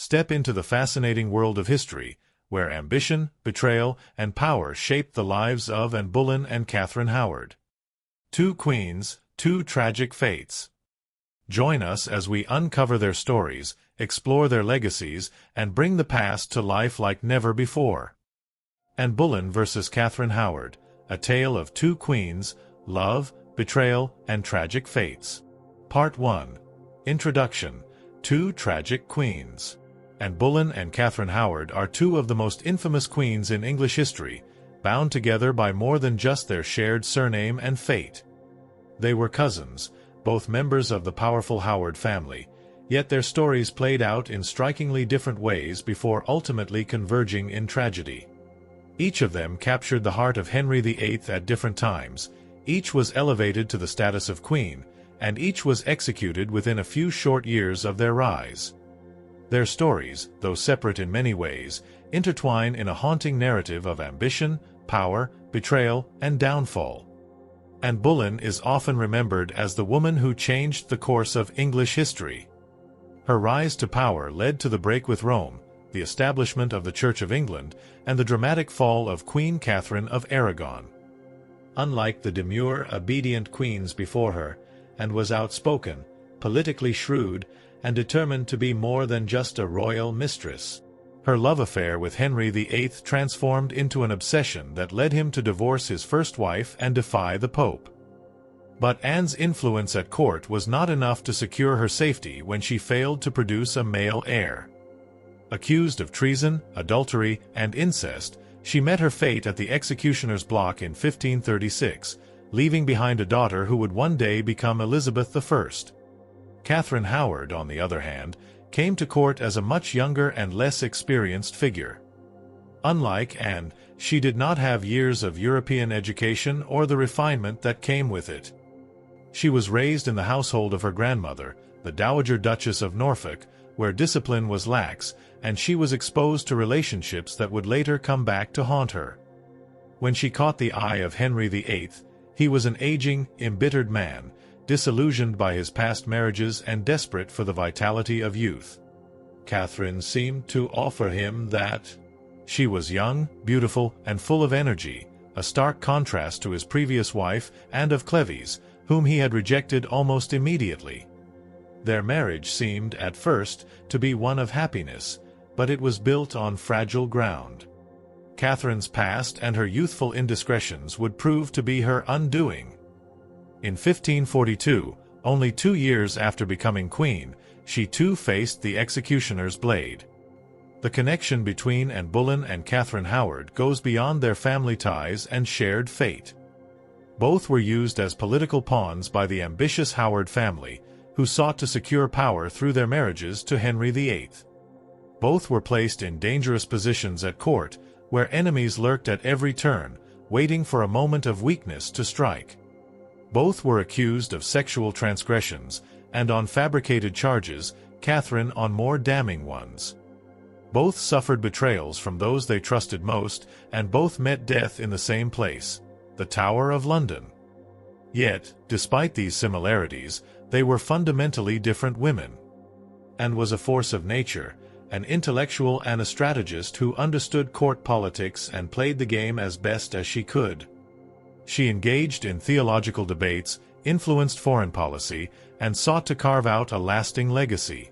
step into the fascinating world of history, where ambition, betrayal, and power shaped the lives of Anne Boleyn and Catherine Howard. Two queens, two tragic fates. Join us as we uncover their stories, explore their legacies, and bring the past to life like never before. Anne Boleyn vs. Catherine Howard, a tale of two queens, love, betrayal, and tragic fates. Part 1. Introduction. Two tragic queens. Anne Boleyn and Catherine Howard are two of the most infamous queens in English history, bound together by more than just their shared surname and fate. They were cousins, both members of the powerful Howard family, yet their stories played out in strikingly different ways before ultimately converging in tragedy. Each of them captured the heart of Henry VIII at different times, each was elevated to the status of queen, and each was executed within a few short years of their rise. Their stories, though separate in many ways, intertwine in a haunting narrative of ambition, power, betrayal, and downfall. Anne Boleyn is often remembered as the woman who changed the course of English history. Her rise to power led to the break with Rome, the establishment of the Church of England, and the dramatic fall of Queen Catherine of Aragon. Unlike the demure, obedient queens before her, Anne was outspoken, politically shrewd, and determined to be more than just a royal mistress. Her love affair with Henry VIII transformed into an obsession that led him to divorce his first wife and defy the Pope. But Anne's influence at court was not enough to secure her safety when she failed to produce a male heir. Accused of treason, adultery, and incest, she met her fate at the executioner's block in 1536, leaving behind a daughter who would one day become Elizabeth I. Catherine Howard, on the other hand, came to court as a much younger and less experienced figure. Unlike Anne, she did not have years of European education or the refinement that came with it. She was raised in the household of her grandmother, the Dowager Duchess of Norfolk, where discipline was lax, and she was exposed to relationships that would later come back to haunt her. When she caught the eye of Henry VIII, he was an aging, embittered man, disillusioned by his past marriages and desperate for the vitality of youth. Catherine seemed to offer him that. She was young, beautiful, and full of energy, a stark contrast to his previous wife, Anne of Cleves, whom he had rejected almost immediately. Their marriage seemed, at first, to be one of happiness, but it was built on fragile ground. Catherine's past and her youthful indiscretions would prove to be her undoing. In 1542, only 2 years after becoming queen, she too faced the executioner's blade. The connection between Anne Boleyn and Catherine Howard goes beyond their family ties and shared fate. Both were used as political pawns by the ambitious Howard family, who sought to secure power through their marriages to Henry VIII. Both were placed in dangerous positions at court, where enemies lurked at every turn, waiting for a moment of weakness to strike. Both were accused of sexual transgressions, and on fabricated charges, Catherine on more damning ones. Both suffered betrayals from those they trusted most, and both met death in the same place, the Tower of London. Yet, despite these similarities, they were fundamentally different women. Anne was a force of nature, an intellectual and a strategist who understood court politics and played the game as best as she could. She engaged in theological debates, influenced foreign policy, and sought to carve out a lasting legacy.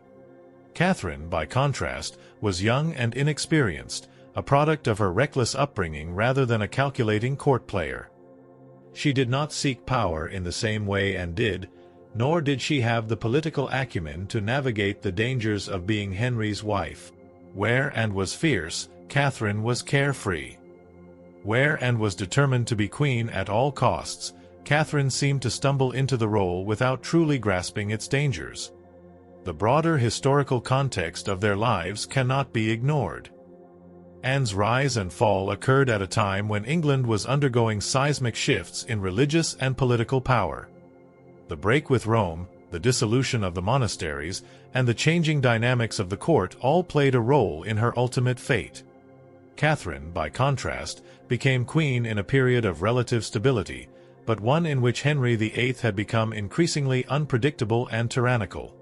Catherine, by contrast, was young and inexperienced, a product of her reckless upbringing rather than a calculating court player. She did not seek power in the same way Anne did, nor did she have the political acumen to navigate the dangers of being Henry's wife. Where Anne was fierce, Catherine was carefree. Where Anne was determined to be queen at all costs, Catherine seemed to stumble into the role without truly grasping its dangers. The broader historical context of their lives cannot be ignored. Anne's rise and fall occurred at a time when England was undergoing seismic shifts in religious and political power. The break with Rome, the dissolution of the monasteries, and the changing dynamics of the court all played a role in her ultimate fate. Catherine, by contrast, became queen in a period of relative stability, but one in which Henry VIII had become increasingly unpredictable and tyrannical.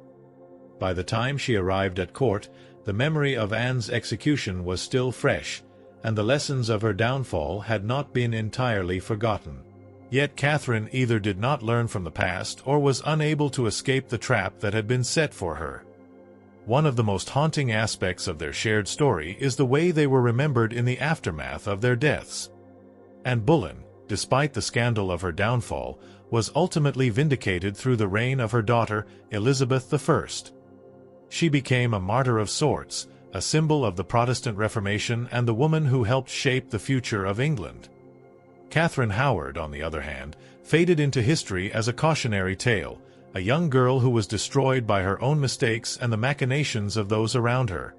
By the time she arrived at court, The memory of Anne's execution was still fresh, and the lessons of her downfall had not been entirely forgotten. Yet Catherine either did not learn from the past or was unable to escape the trap that had been set for her. One of the most haunting aspects of their shared story is the way they were remembered in the aftermath of their deaths. Anne Boleyn, despite the scandal of her downfall, was ultimately vindicated through the reign of her daughter, Elizabeth I. She became a martyr of sorts, a symbol of the Protestant Reformation and the woman who helped shape the future of England. Catherine Howard, on the other hand, faded into history as a cautionary tale, a young girl who was destroyed by her own mistakes and the machinations of those around her.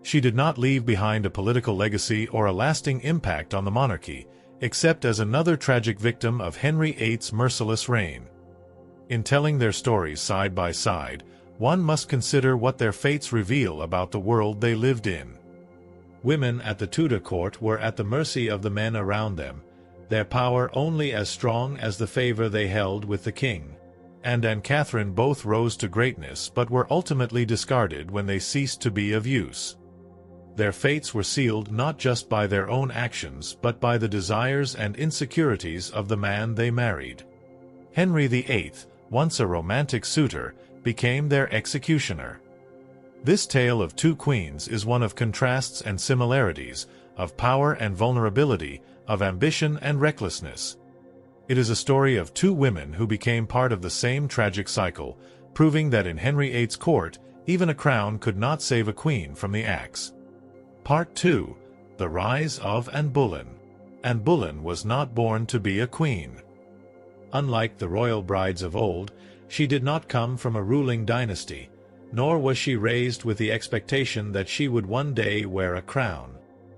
She did not leave behind a political legacy or a lasting impact on the monarchy, except as another tragic victim of Henry VIII's merciless reign. In telling their stories side by side, one must consider what their fates reveal about the world they lived in. Women at the Tudor court were at the mercy of the men around them, their power only as strong as the favor they held with the king. Anne and Catherine both rose to greatness but were ultimately discarded when they ceased to be of use. Their fates were sealed not just by their own actions but by the desires and insecurities of the man they married. Henry VIII, once a romantic suitor, became their executioner. This tale of two queens is one of contrasts and similarities, of power and vulnerability, of ambition and recklessness. It is a story of two women who became part of the same tragic cycle, proving that in Henry VIII's court, even a crown could not save a queen from the axe. Part 2. The Rise of Anne Boleyn. Anne Boleyn was not born to be a queen. Unlike the royal brides of old, she did not come from a ruling dynasty, nor was she raised with the expectation that she would one day wear a crown.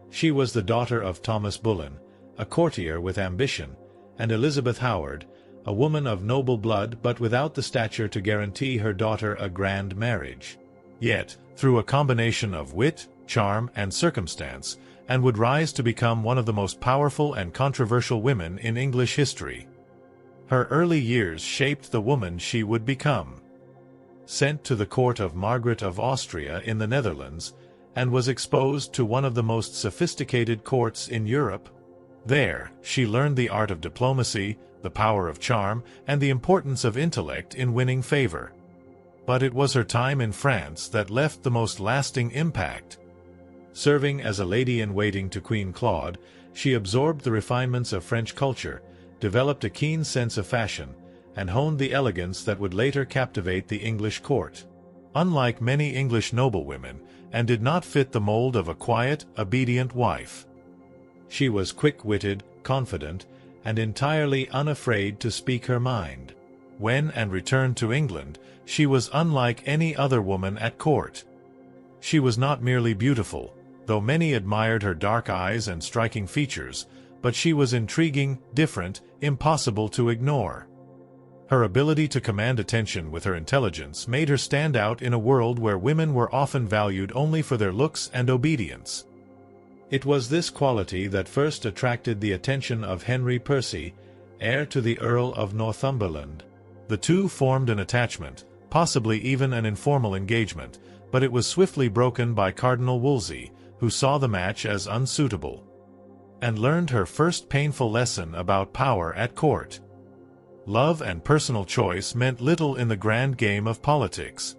She was the daughter of Thomas Boleyn, a courtier with ambition, and Elizabeth Howard, a woman of noble blood but without the stature to guarantee her daughter a grand marriage. Yet, through a combination of wit, charm, and circumstance, Anne would rise to become one of the most powerful and controversial women in English history. Her early years shaped the woman she would become. Sent to the court of Margaret of Austria in the Netherlands, Anne was exposed to one of the most sophisticated courts in Europe. There, she learned the art of diplomacy, the power of charm, and the importance of intellect in winning favor. But it was her time in France that left the most lasting impact. Serving as a lady-in-waiting to Queen Claude, she absorbed the refinements of French culture, developed a keen sense of fashion, and honed the elegance that would later captivate the English court. Unlike many English noblewomen, Anne did not fit the mold of a quiet, obedient wife. She was quick-witted, confident, and entirely unafraid to speak her mind. When Anne returned to England, she was unlike any other woman at court. She was not merely beautiful, though many admired her dark eyes and striking features, but she was intriguing, different, impossible to ignore. Her ability to command attention with her intelligence made her stand out in a world where women were often valued only for their looks and obedience. It was this quality that first attracted the attention of Henry Percy, heir to the Earl of Northumberland. The two formed an attachment, possibly even an informal engagement, but it was swiftly broken by Cardinal Wolsey, who saw the match as unsuitable. And learned her first painful lesson about power at court. Love and personal choice meant little in the grand game of politics.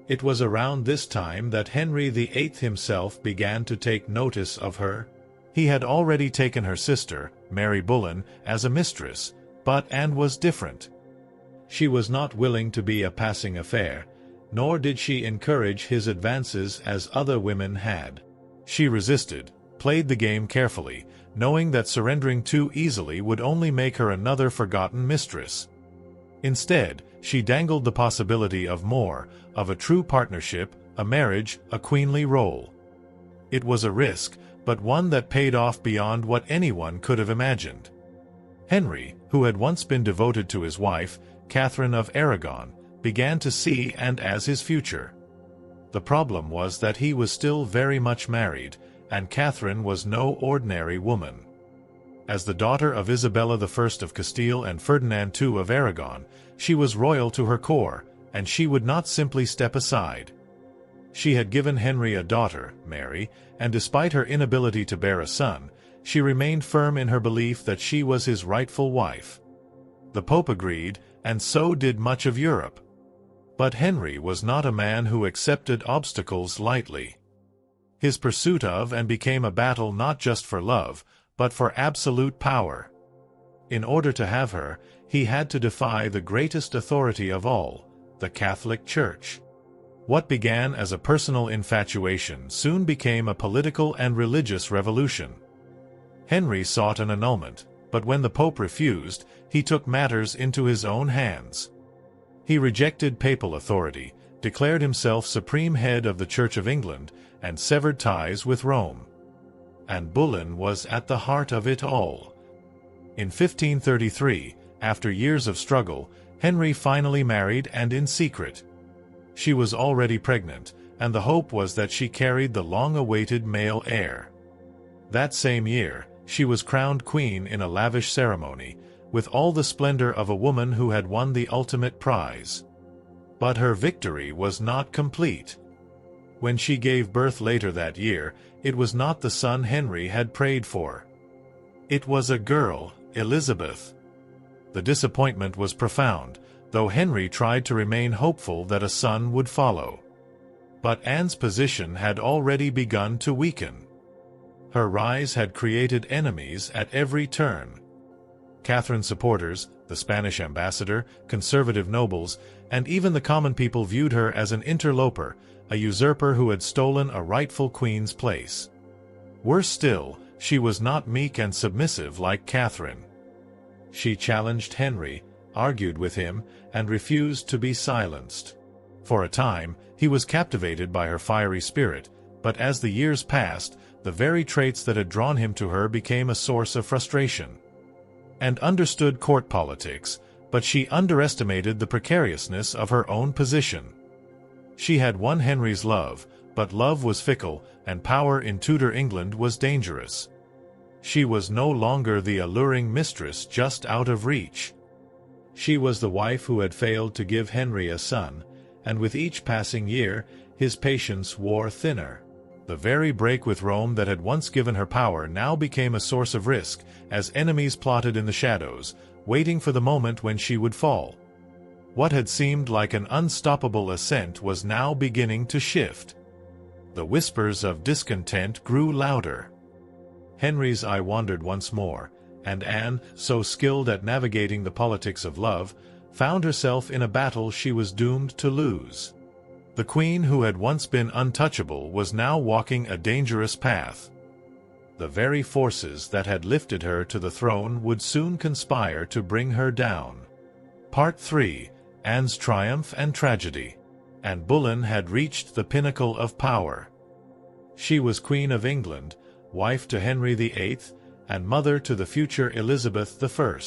It was around this time that Henry VIII himself began to take notice of her. He had already taken her sister, Mary Boleyn, as a mistress, but Anne was different. She was not willing to be a passing affair, nor did she encourage his advances as other women had. She resisted, played the game carefully, knowing that surrendering too easily would only make her another forgotten mistress. Instead, she dangled the possibility of more, of a true partnership, a marriage, a queenly role. It was a risk, but one that paid off beyond what anyone could have imagined. Henry, who had once been devoted to his wife, Catherine of Aragon, began to see Anne as his future. The problem was that he was still very much married, and Catherine was no ordinary woman. As the daughter of Isabella I of Castile and Ferdinand II of Aragon, she was royal to her core, and she would not simply step aside. She had given Henry a daughter, Mary, and despite her inability to bear a son, she remained firm in her belief that she was his rightful wife. The Pope agreed, and so did much of Europe. But Henry was not a man who accepted obstacles lightly. His pursuit of and became a battle not just for love, but for absolute power. In order to have her, he had to defy the greatest authority of all, the Catholic Church. What began as a personal infatuation soon became a political and religious revolution. Henry sought an annulment, but when the Pope refused, he took matters into his own hands. He rejected papal authority, declared himself supreme head of the Church of England, and severed ties with Rome. And Boleyn was at the heart of it all. In 1533, after years of struggle, Henry finally married, and in secret. She was already pregnant, and the hope was that she carried the long-awaited male heir. That same year, she was crowned queen in a lavish ceremony, with all the splendor of a woman who had won the ultimate prize. But her victory was not complete. When she gave birth later that year, it was not the son Henry had prayed for. It was a girl, Elizabeth. The disappointment was profound, though Henry tried to remain hopeful that a son would follow. But Anne's position had already begun to weaken. Her rise had created enemies at every turn. Catherine's supporters, the Spanish ambassador, conservative nobles, and even the common people viewed her as an interloper, a usurper who had stolen a rightful queen's place. Worse still, she was not meek and submissive like Catherine. She challenged Henry, argued with him, and refused to be silenced. For a time, he was captivated by her fiery spirit, but as the years passed, the very traits that had drawn him to her became a source of frustration. And understood court politics, but she underestimated the precariousness of her own position. She had won Henry's love, but love was fickle, and power in Tudor England was dangerous. She was no longer the alluring mistress just out of reach. She was the wife who had failed to give Henry a son, and with each passing year, his patience wore thinner. The very break with Rome that had once given her power now became a source of risk, as enemies plotted in the shadows, waiting for the moment when she would fall. What had seemed like an unstoppable ascent was now beginning to shift. The whispers of discontent grew louder. Henry's eye wandered once more, and Anne, so skilled at navigating the politics of love, found herself in a battle she was doomed to lose. The queen who had once been untouchable was now walking a dangerous path. The very forces that had lifted her to the throne would soon conspire to bring her down. Part 3: Anne's Triumph and Tragedy. And Boleyn had reached the pinnacle of power. She was Queen of England, wife to Henry VIII, and mother to the future Elizabeth I.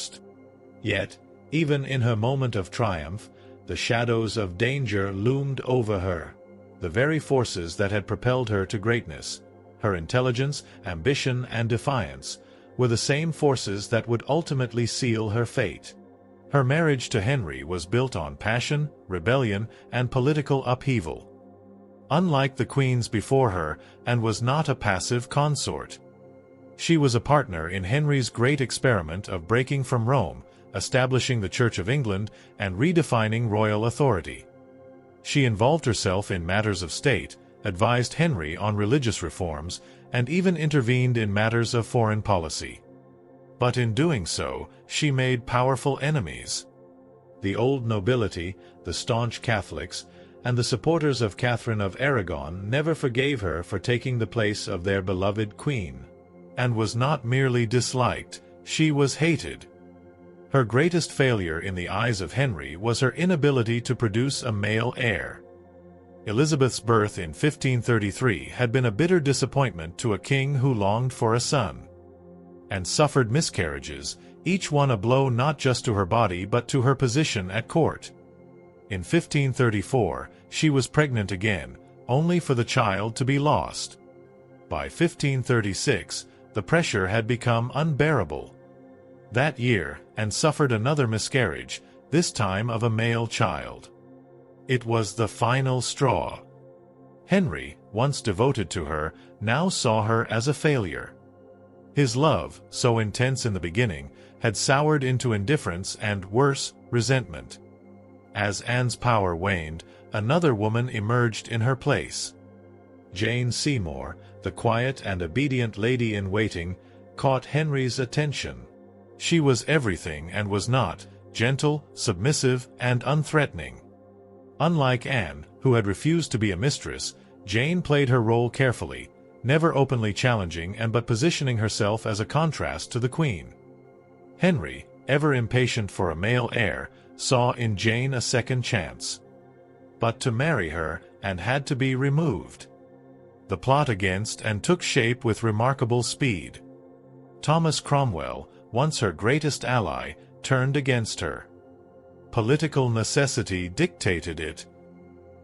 Yet, even in her moment of triumph, the shadows of danger loomed over her. The very forces that had propelled her to greatness, her intelligence, ambition, and defiance, were the same forces that would ultimately seal her fate. Her marriage to Henry was built on passion, rebellion, and political upheaval. Unlike the queens before her, Anne was not a passive consort. She was a partner in Henry's great experiment of breaking from Rome, establishing the Church of England, and redefining royal authority. She involved herself in matters of state, advised Henry on religious reforms, and even intervened in matters of foreign policy. But in doing so, she made powerful enemies. The old nobility, the staunch Catholics, and the supporters of Catherine of Aragon never forgave her for taking the place of their beloved queen. Anne was not merely disliked, she was hated. Her greatest failure in the eyes of Henry was her inability to produce a male heir. Elizabeth's birth in 1533 had been a bitter disappointment to a king who longed for a son. And suffered miscarriages, each one a blow not just to her body but to her position at court. In 1534, she was pregnant again, only for the child to be lost. By 1536, the pressure had become unbearable. That year, Anne suffered another miscarriage, this time of a male child. It was the final straw. Henry, once devoted to her, now saw her as a failure. His love, so intense in the beginning, had soured into indifference and, worse, resentment. As Anne's power waned, another woman emerged in her place. Jane Seymour, the quiet and obedient lady-in-waiting, caught Henry's attention. She was everything and was not, gentle, submissive, and unthreatening. Unlike Anne, who had refused to be a mistress, Jane played her role carefully, never openly challenging but positioning herself as a contrast to the Queen. Henry, ever impatient for a male heir, saw in Jane a second chance. But to marry her, and had to be removed. The plot against and took shape with remarkable speed. Thomas Cromwell, once her greatest ally, turned against her. Political necessity dictated it,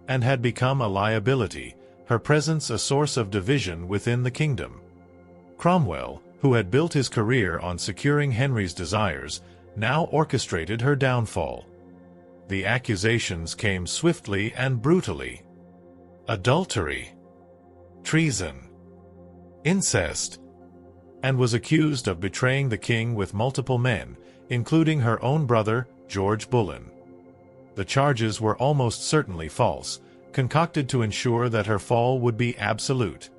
and had become a liability, her presence a source of division within the kingdom. Cromwell, who had built his career on securing Henry's desires, now orchestrated her downfall. The accusations came swiftly and brutally. Adultery, treason, incest, and was accused of betraying the king with multiple men, including her own brother, George Boleyn. The charges were almost certainly false, concocted to ensure that her fall would be absolute.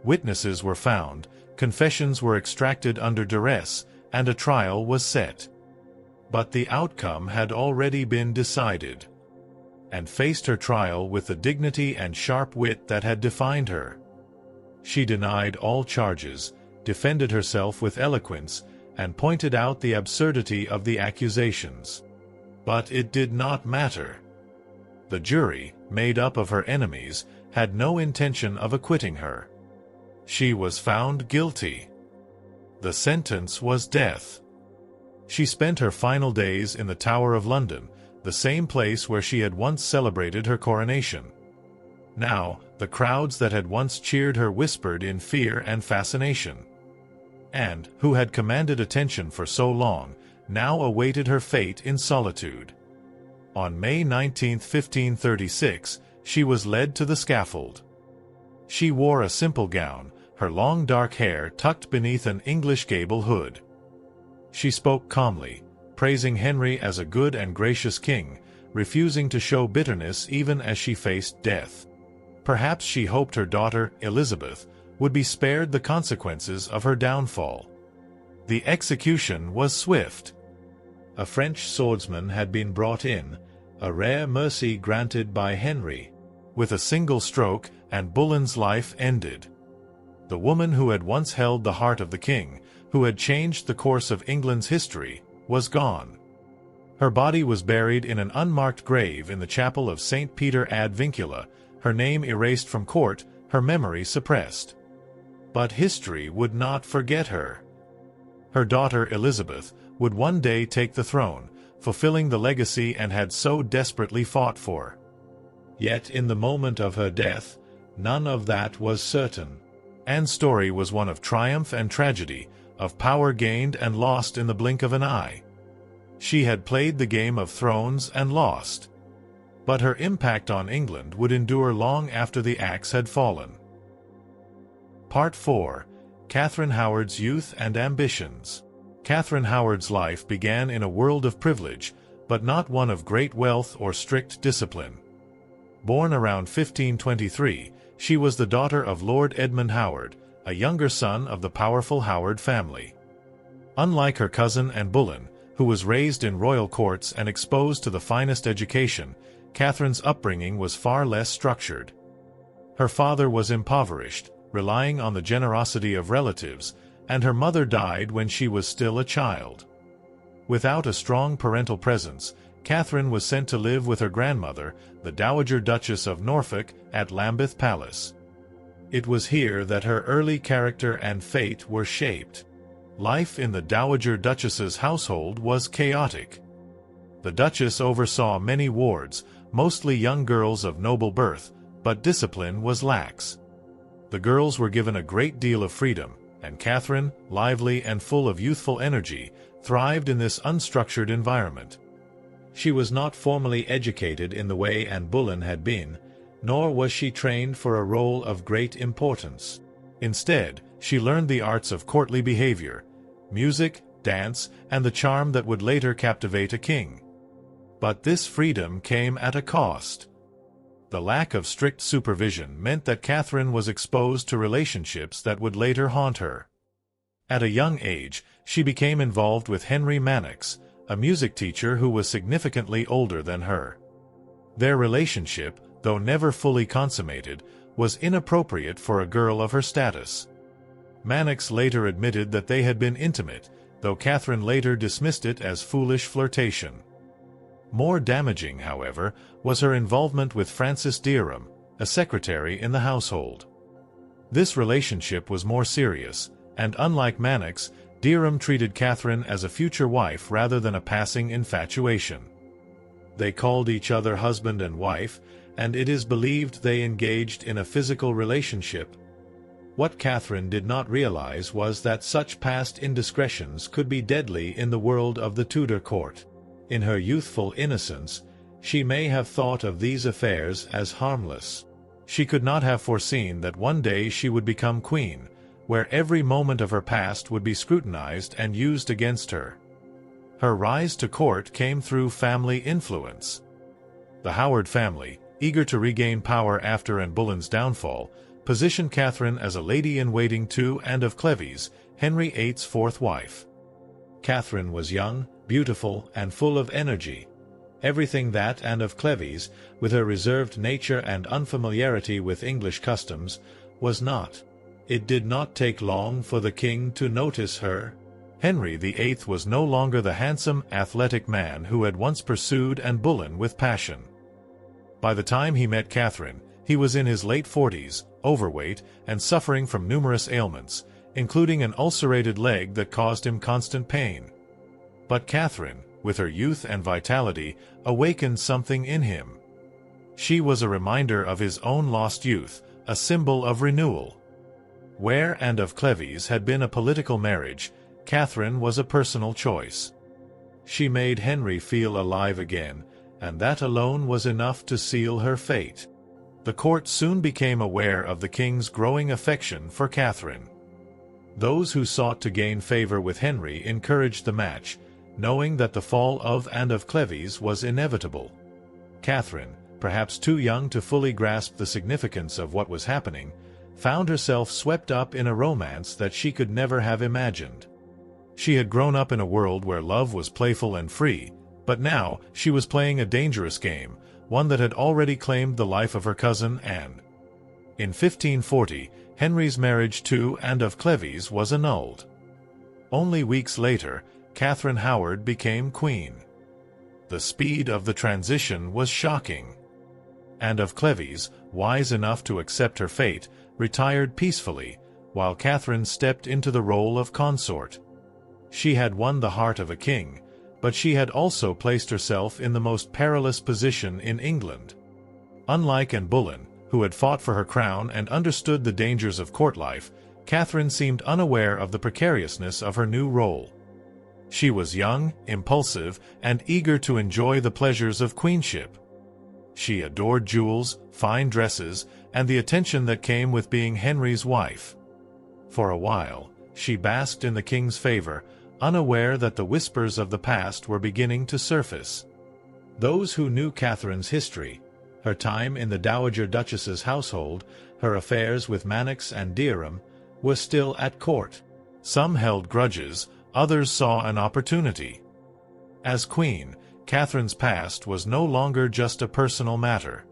Witnesses were found, confessions were extracted under duress, and a trial was set. But the outcome had already been decided, and faced her trial with the dignity and sharp wit that had defined her. She denied all charges, defended herself with eloquence, and pointed out the absurdity of the accusations. But it did not matter. The jury, made up of her enemies, had no intention of acquitting her. She was found guilty. The sentence was death. She spent her final days in the Tower of London, the same place where she had once celebrated her coronation. Now, the crowds that had once cheered her whispered in fear and fascination. And, who had commanded attention for so long, now awaited her fate in solitude. On May 19, 1536, she was led to the scaffold. She wore a simple gown, her long dark hair tucked beneath an English gable hood. She spoke calmly, praising Henry as a good and gracious king, refusing to show bitterness even as she faced death. Perhaps she hoped her daughter, Elizabeth, would be spared the consequences of her downfall. The execution was swift. A French swordsman had been brought in, a rare mercy granted by Henry. With a single stroke, and Boleyn's life ended. The woman who had once held the heart of the king, who had changed the course of England's history, was gone. Her body was buried in an unmarked grave in the chapel of St. Peter ad Vincula, her name erased from court, her memory suppressed. But history would not forget her. Her daughter Elizabeth would one day take the throne, fulfilling the legacy Anne had so desperately fought for. Yet in the moment of her death, none of that was certain. Anne's story was one of triumph and tragedy, of power gained and lost in the blink of an eye. She had played the game of thrones and lost. But her impact on England would endure long after the axe had fallen. Part 4. Catherine Howard's Youth and Ambitions. Catherine Howard's life began in a world of privilege, but not one of great wealth or strict discipline. Born around 1523, she was the daughter of Lord Edmund Howard, a younger son of the powerful Howard family. Unlike her cousin Anne Boleyn, who was raised in royal courts and exposed to the finest education, Catherine's upbringing was far less structured. Her father was impoverished, relying on the generosity of relatives, and her mother died when she was still a child. Without a strong parental presence, Catherine was sent to live with her grandmother, the Dowager Duchess of Norfolk, at Lambeth Palace. It was here that her early character and fate were shaped. Life in the Dowager Duchess's household was chaotic. The Duchess oversaw many wards, mostly young girls of noble birth, but discipline was lax. The girls were given a great deal of freedom, and Catherine, lively and full of youthful energy, thrived in this unstructured environment. She was not formally educated in the way Anne Boleyn had been, Nor was she trained for a role of great importance. Instead, she learned the arts of courtly behavior, music, dance, and the charm that would later captivate a king. But this freedom came at a cost. The lack of strict supervision meant that Catherine was exposed to relationships that would later haunt her. At a young age, she became involved with Henry Mannix, a music teacher who was significantly older than her. Their relationship, though never fully consummated, was inappropriate for a girl of her status. Mannix later admitted that they had been intimate, though Catherine later dismissed it as foolish flirtation. More damaging, however, was her involvement with Francis Dereham, a secretary in the household. This relationship was more serious, and unlike Mannix, Dereham treated Catherine as a future wife rather than a passing infatuation. They called each other husband and wife, and it is believed they engaged in a physical relationship. What Catherine did not realize was that such past indiscretions could be deadly in the world of the Tudor court. In her youthful innocence, she may have thought of these affairs as harmless. She could not have foreseen that one day she would become queen, where every moment of her past would be scrutinized and used against her. Her rise to court came through family influence. The Howard family, eager to regain power after Anne Boleyn's downfall, positioned Catherine as a lady-in-waiting to Anne of Cleves, Henry VIII's fourth wife. Catherine was young, beautiful, and full of energy. Everything that Anne of Cleves, with her reserved nature and unfamiliarity with English customs, was not. It did not take long for the king to notice her. Henry VIII was no longer the handsome, athletic man who had once pursued Anne Boleyn with passion. By the time he met Catherine, he was in his late 40s, overweight, and suffering from numerous ailments, including an ulcerated leg that caused him constant pain. But Catherine, with her youth and vitality, awakened something in him. She was a reminder of his own lost youth, a symbol of renewal. Where Anne of Cleves had been a political marriage, Catherine was a personal choice. She made Henry feel alive again, and that alone was enough to seal her fate. The court soon became aware of the king's growing affection for Catherine. Those who sought to gain favor with Henry encouraged the match, knowing that the fall of Anne of Cleves was inevitable. Catherine, perhaps too young to fully grasp the significance of what was happening, found herself swept up in a romance that she could never have imagined. She had grown up in a world where love was playful and free, but now she was playing a dangerous game, one that had already claimed the life of her cousin Anne. In 1540, Henry's marriage to Anne of Cleves was annulled. Only weeks later, Catherine Howard became queen. The speed of the transition was shocking. Anne of Cleves, wise enough to accept her fate, retired peacefully, while Catherine stepped into the role of consort. She had won the heart of a king, but she had also placed herself in the most perilous position in England. Unlike Anne Boleyn, who had fought for her crown and understood the dangers of court life, Catherine seemed unaware of the precariousness of her new role. She was young, impulsive, and eager to enjoy the pleasures of queenship. She adored jewels, fine dresses, and the attention that came with being Henry's wife. For a while, she basked in the king's favor, unaware that the whispers of the past were beginning to surface. Those who knew Catherine's history, her time in the Dowager Duchess's household, her affairs with Mannix and Dereham, were still at court. Some held grudges, others saw an opportunity. As queen, Catherine's past was no longer just a personal matter.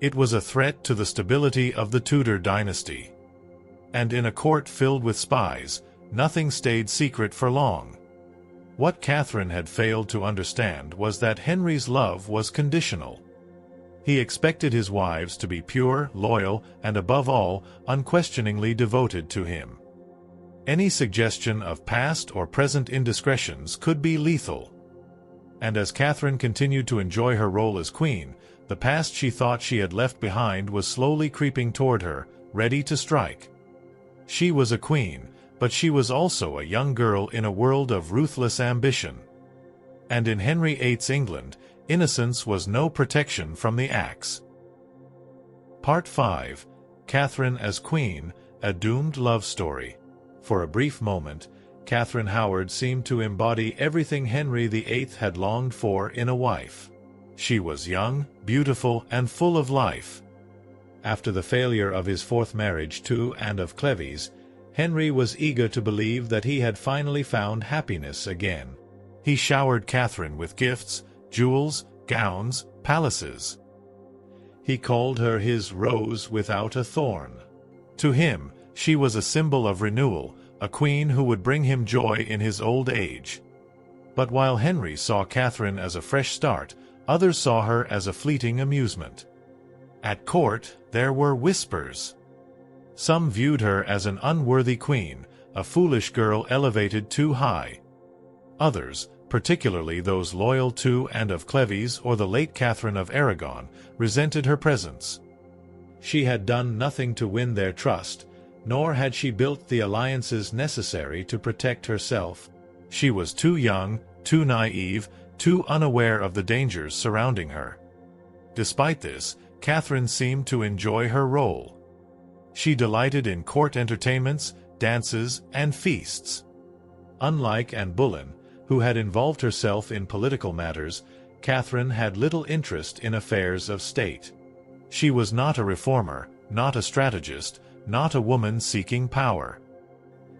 It was a threat to the stability of the Tudor dynasty. And in a court filled with spies, nothing stayed secret for long. What Catherine had failed to understand was that Henry's love was conditional. He expected his wives to be pure, loyal, and above all, unquestioningly devoted to him. Any suggestion of past or present indiscretions could be lethal. And as Catherine continued to enjoy her role as queen, the past she thought she had left behind was slowly creeping toward her, ready to strike. She was a queen, but she was also a young girl in a world of ruthless ambition. And in Henry VIII's England, innocence was no protection from the axe. Part 5. Catherine as Queen, a doomed love story. For a brief moment, Catherine Howard seemed to embody everything Henry VIII had longed for in a wife. She was young, beautiful, and full of life. After the failure of his fourth marriage to Anne of Cleves, Henry was eager to believe that he had finally found happiness again. He showered Catherine with gifts, jewels, gowns, palaces. He called her his rose without a thorn. To him, she was a symbol of renewal, a queen who would bring him joy in his old age. But while Henry saw Catherine as a fresh start, others saw her as a fleeting amusement. At court, there were whispers. Some viewed her as an unworthy queen, a foolish girl elevated too high. Others, particularly those loyal to Anne of Cleves or the late Catherine of Aragon, resented her presence. She had done nothing to win their trust, nor had she built the alliances necessary to protect herself. She was too young, too naive, too unaware of the dangers surrounding her. Despite this, Catherine seemed to enjoy her role. She delighted in court entertainments, dances, and feasts. Unlike Anne Boleyn, who had involved herself in political matters, Catherine had little interest in affairs of state. She was not a reformer, not a strategist, not a woman seeking power.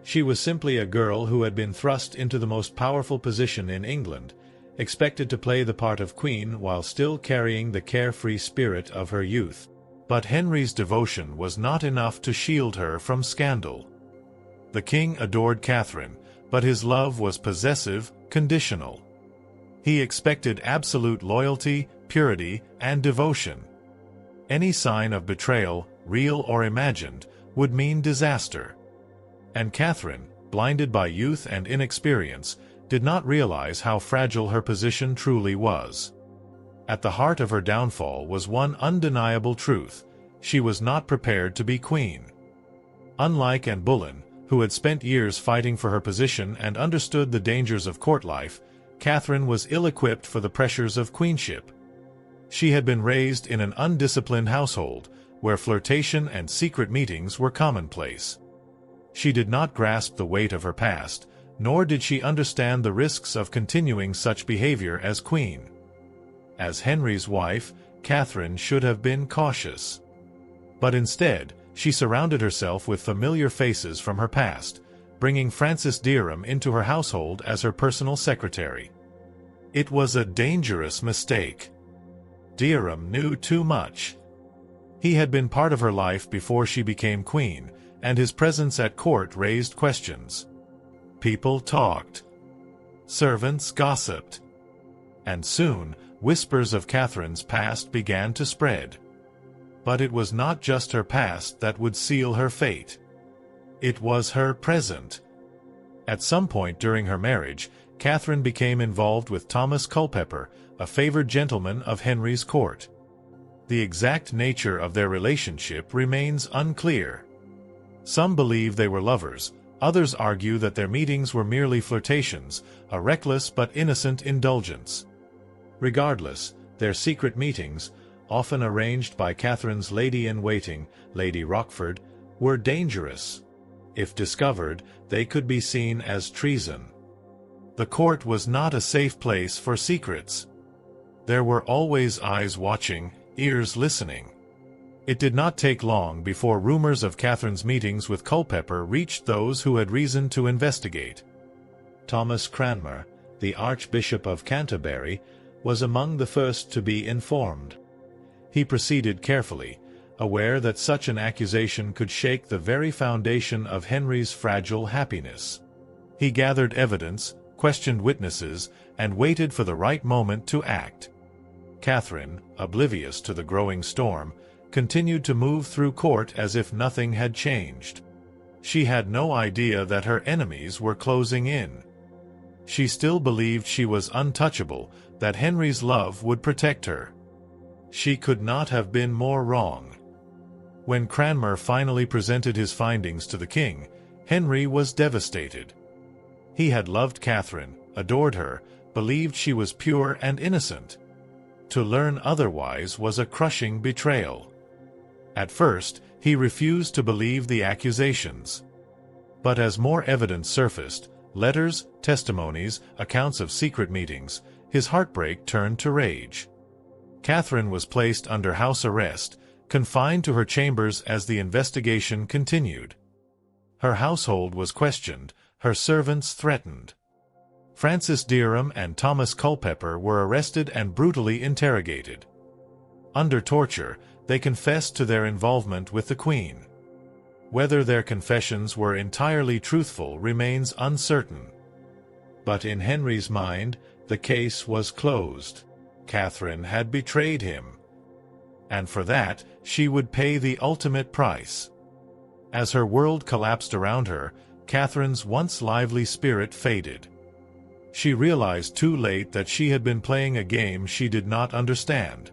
She was simply a girl who had been thrust into the most powerful position in England, expected to play the part of queen while still carrying the carefree spirit of her youth. But Henry's devotion was not enough to shield her from scandal. The king adored Catherine, but his love was possessive, conditional. He expected absolute loyalty, purity, and devotion. Any sign of betrayal, real or imagined, would mean disaster. And Catherine, blinded by youth and inexperience, did not realize how fragile her position truly was. At the heart of her downfall was one undeniable truth: she was not prepared to be queen. Unlike Anne Boleyn, who had spent years fighting for her position and understood the dangers of court life, Catherine was ill-equipped for the pressures of queenship. She had been raised in an undisciplined household, where flirtation and secret meetings were commonplace. She did not grasp the weight of her past, nor did she understand the risks of continuing such behavior as queen. As Henry's wife, Catherine should have been cautious. But instead, she surrounded herself with familiar faces from her past, bringing Francis Dereham into her household as her personal secretary. It was a dangerous mistake. Dereham knew too much. He had been part of her life before she became queen, and his presence at court raised questions. People talked. Servants gossiped. And soon, whispers of Catherine's past began to spread. But it was not just her past that would seal her fate. It was her present. At some point during her marriage, Catherine became involved with Thomas Culpeper, a favored gentleman of Henry's court. The exact nature of their relationship remains unclear. Some believe they were lovers, others argue that their meetings were merely flirtations, a reckless but innocent indulgence. Regardless, their secret meetings, often arranged by Catherine's lady-in-waiting, Lady Rochford, were dangerous. If discovered, they could be seen as treason. The court was not a safe place for secrets. There were always eyes watching, ears listening. It did not take long before rumors of Catherine's meetings with Culpeper reached those who had reason to investigate. Thomas Cranmer, the Archbishop of Canterbury, was among the first to be informed. He proceeded carefully, aware that such an accusation could shake the very foundation of Henry's fragile happiness. He gathered evidence, questioned witnesses, and waited for the right moment to act. Catherine, oblivious to the growing storm, continued to move through court as if nothing had changed. She had no idea that her enemies were closing in. She still believed she was untouchable, that Henry's love would protect her. She could not have been more wrong. When Cranmer finally presented his findings to the king, Henry was devastated. He had loved Catherine, adored her, believed she was pure and innocent. To learn otherwise was a crushing betrayal. At first, he refused to believe the accusations. But as more evidence surfaced, letters, testimonies, accounts of secret meetings, his heartbreak turned to rage. Catherine was placed under house arrest, confined to her chambers as the investigation continued. Her household was questioned, her servants threatened. Francis Dereham and Thomas Culpeper were arrested and brutally interrogated. Under torture, they confessed to their involvement with the Queen. Whether their confessions were entirely truthful remains uncertain. But in Henry's mind, the case was closed. Catherine had betrayed him. And for that, she would pay the ultimate price. As her world collapsed around her, Catherine's once lively spirit faded. She realized too late that she had been playing a game she did not understand.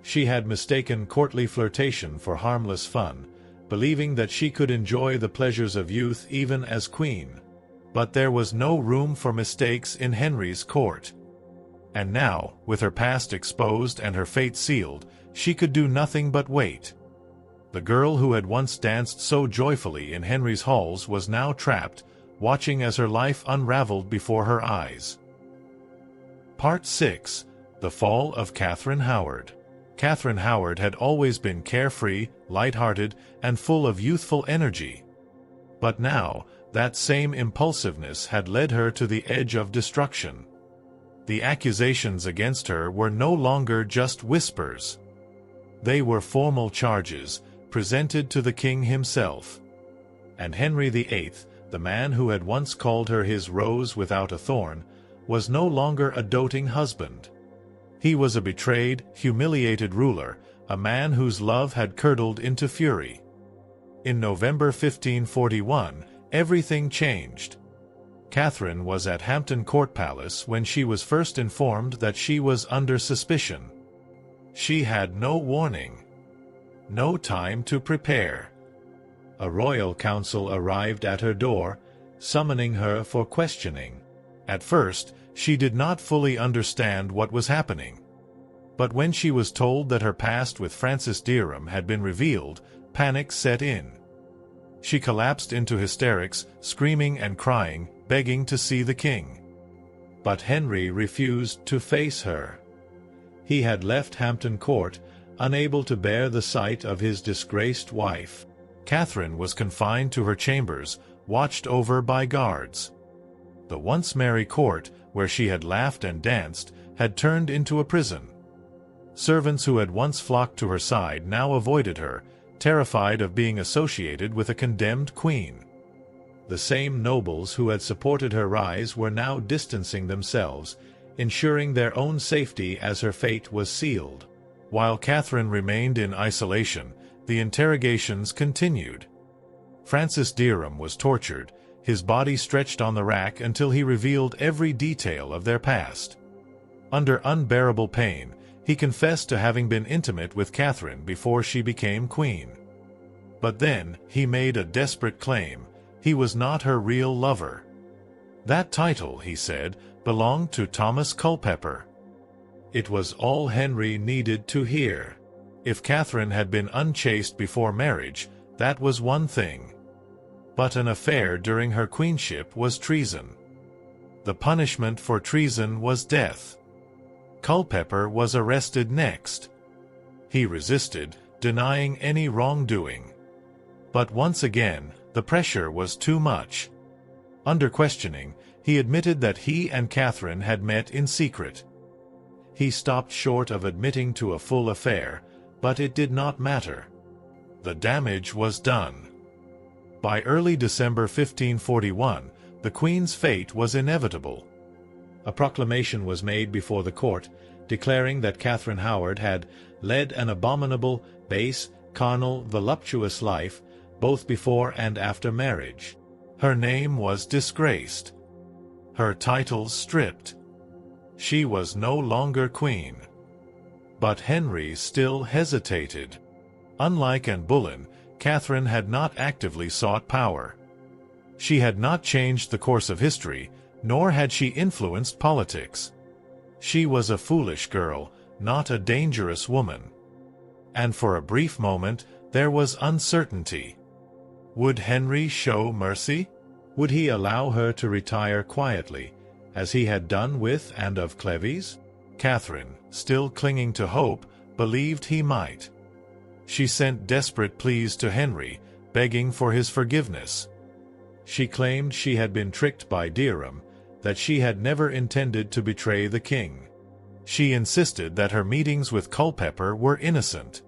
She had mistaken courtly flirtation for harmless fun, believing that she could enjoy the pleasures of youth even as queen. But there was no room for mistakes in Henry's court. And now, with her past exposed and her fate sealed, she could do nothing but wait. The girl who had once danced so joyfully in Henry's halls was now trapped, watching as her life unraveled before her eyes. Part 6. The Fall of Catherine Howard. Catherine Howard had always been carefree, light-hearted, and full of youthful energy. But now, that same impulsiveness had led her to the edge of destruction. The accusations against her were no longer just whispers. They were formal charges, presented to the king himself. And Henry VIII, the man who had once called her his rose without a thorn, was no longer a doting husband. He was a betrayed, humiliated ruler, a man whose love had curdled into fury. In November 1541, everything changed. Catherine was at Hampton Court Palace when she was first informed that she was under suspicion. She had no warning, no time to prepare. A royal council arrived at her door, summoning her for questioning. At first, she did not fully understand what was happening. But when she was told that her past with Francis Dereham had been revealed, panic set in. She collapsed into hysterics, screaming and crying, begging to see the king. But Henry refused to face her. He had left Hampton Court, unable to bear the sight of his disgraced wife. Catherine was confined to her chambers, watched over by guards. The once merry court, where she had laughed and danced, had turned into a prison. Servants who had once flocked to her side now avoided her, terrified of being associated with a condemned queen. The same nobles who had supported her rise were now distancing themselves, ensuring their own safety as her fate was sealed. While Catherine remained in isolation, the interrogations continued. Francis Dereham was tortured, his body stretched on the rack until he revealed every detail of their past. Under unbearable pain, he confessed to having been intimate with Catherine before she became queen. But then, he made a desperate claim: he was not her real lover. That title, he said, belonged to Thomas Culpeper. It was all Henry needed to hear. If Catherine had been unchaste before marriage, that was one thing. But an affair during her queenship was treason. The punishment for treason was death. Culpeper was arrested next. He resisted, denying any wrongdoing. But once again, the pressure was too much. Under questioning, he admitted that he and Catherine had met in secret. He stopped short of admitting to a full affair, but it did not matter. The damage was done. By early December 1541, the Queen's fate was inevitable. A proclamation was made before the court, declaring that Catherine Howard had led an abominable, base, carnal, voluptuous life, both before and after marriage. Her name was disgraced. Her titles stripped. She was no longer queen. But Henry still hesitated. Unlike Anne Boleyn, Catherine had not actively sought power. She had not changed the course of history, nor had she influenced politics. She was a foolish girl, not a dangerous woman. and for a brief moment there was uncertainty. Would Henry show mercy? Would he allow her to retire quietly, as he had done with and of Cleves? Catherine, still clinging to hope, believed he might. She sent desperate pleas to Henry, begging for his forgiveness. She claimed she had been tricked by Derham, that she had never intended to betray the king. She insisted that her meetings with Culpeper were innocent.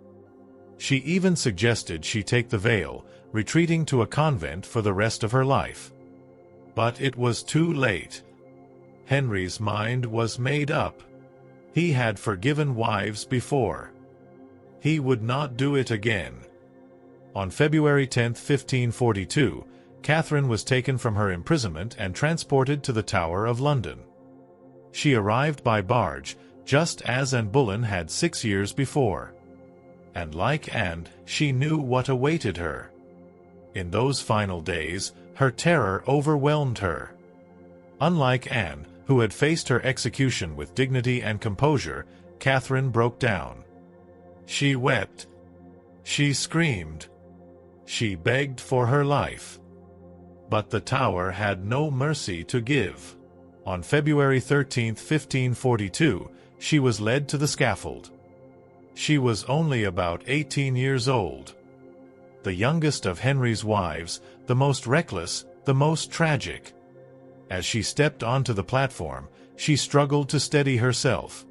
She even suggested she take the veil, retreating to a convent for the rest of her life. But it was too late. Henry's mind was made up. He had forgiven wives before. He would not do it again. On February 10, 1542, Catherine was taken from her imprisonment and transported to the Tower of London. She arrived by barge, just as Anne Boleyn had 6 years before. And like Anne, she knew what awaited her. In those final days, her terror overwhelmed her. Unlike Anne, who had faced her execution with dignity and composure, Catherine broke down. She wept. She screamed. She begged for her life. But the Tower had no mercy to give. On February 13, 1542, she was led to the scaffold. She was only about 18 years old. The youngest of Henry's wives, the most reckless, the most tragic. As she stepped onto the platform, she struggled to steady herself.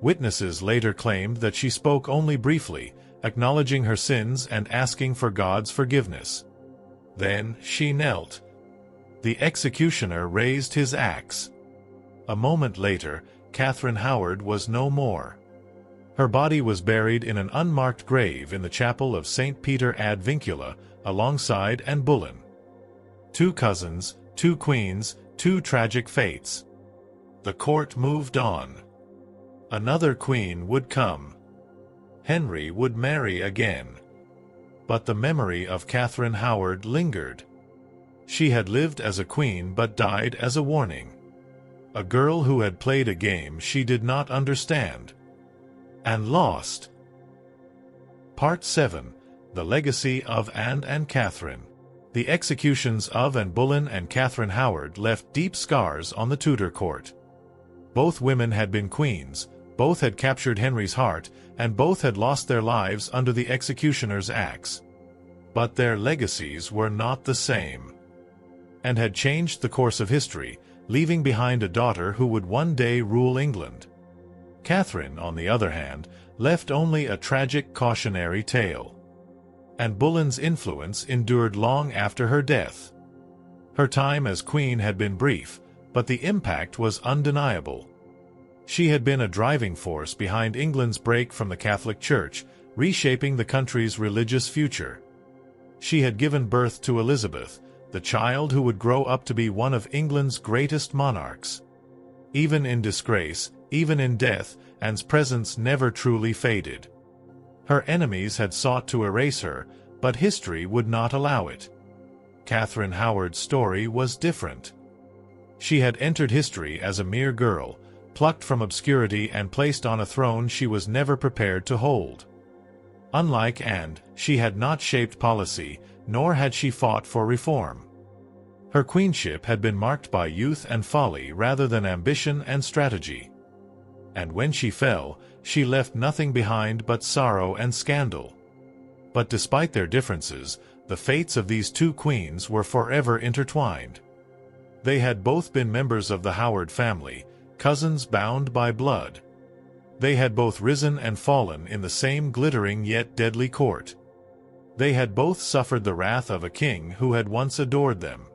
Witnesses later claimed that she spoke only briefly, acknowledging her sins and asking for God's forgiveness. Then she knelt. The executioner raised his axe. A moment later, Catherine Howard was no more. Her body was buried in an unmarked grave in the chapel of St. Peter ad Vincula, alongside Anne Boleyn. 2 cousins, 2 queens, 2 tragic fates. The court moved on. Another queen would come. Henry would marry again. But the memory of Catherine Howard lingered. She had lived as a queen but died as a warning. A girl who had played a game she did not understand. And lost. Part 7. The Legacy of Anne and Catherine. The executions of Anne Boleyn and Catherine Howard left deep scars on the Tudor court. Both women had been queens, both had captured Henry's heart, and both had lost their lives under the executioner's axe. But their legacies were not the same, and had changed the course of history, leaving behind a daughter who would one day rule England. Catherine, on the other hand, left only a tragic cautionary tale. Anne Boleyn's influence endured long after her death. Her time as queen had been brief, but the impact was undeniable. She had been a driving force behind England's break from the Catholic Church, reshaping the country's religious future. She had given birth to Elizabeth, the child who would grow up to be one of England's greatest monarchs. Even in disgrace, even in death, Anne's presence never truly faded. Her enemies had sought to erase her, but history would not allow it. Catherine Howard's story was different. She had entered history as a mere girl, plucked from obscurity and placed on a throne she was never prepared to hold. Unlike Anne, she had not shaped policy, nor had she fought for reform. Her queenship had been marked by youth and folly rather than ambition and strategy. And when she fell, she left nothing behind but sorrow and scandal. But despite their differences, the fates of these 2 queens were forever intertwined. They had both been members of the Howard family, cousins bound by blood. They had both risen and fallen in the same glittering yet deadly court. They had both suffered the wrath of a king who had once adored them.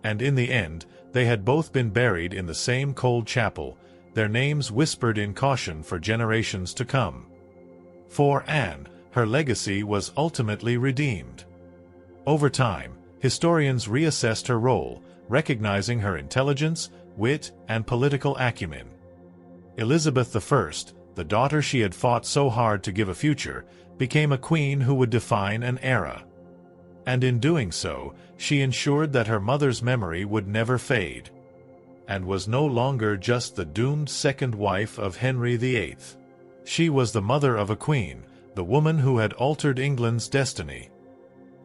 And in the end, they had both been buried in the same cold chapel, their names whispered in caution for generations to come. For Anne, her legacy was ultimately redeemed. Over time, historians reassessed her role, recognizing her intelligence, wit, and political acumen. Elizabeth I, the daughter she had fought so hard to give a future, became a queen who would define an era. And in doing so, she ensured that her mother's memory would never fade, and was no longer just the doomed second wife of Henry VIII. She was the mother of a queen, the woman who had altered England's destiny.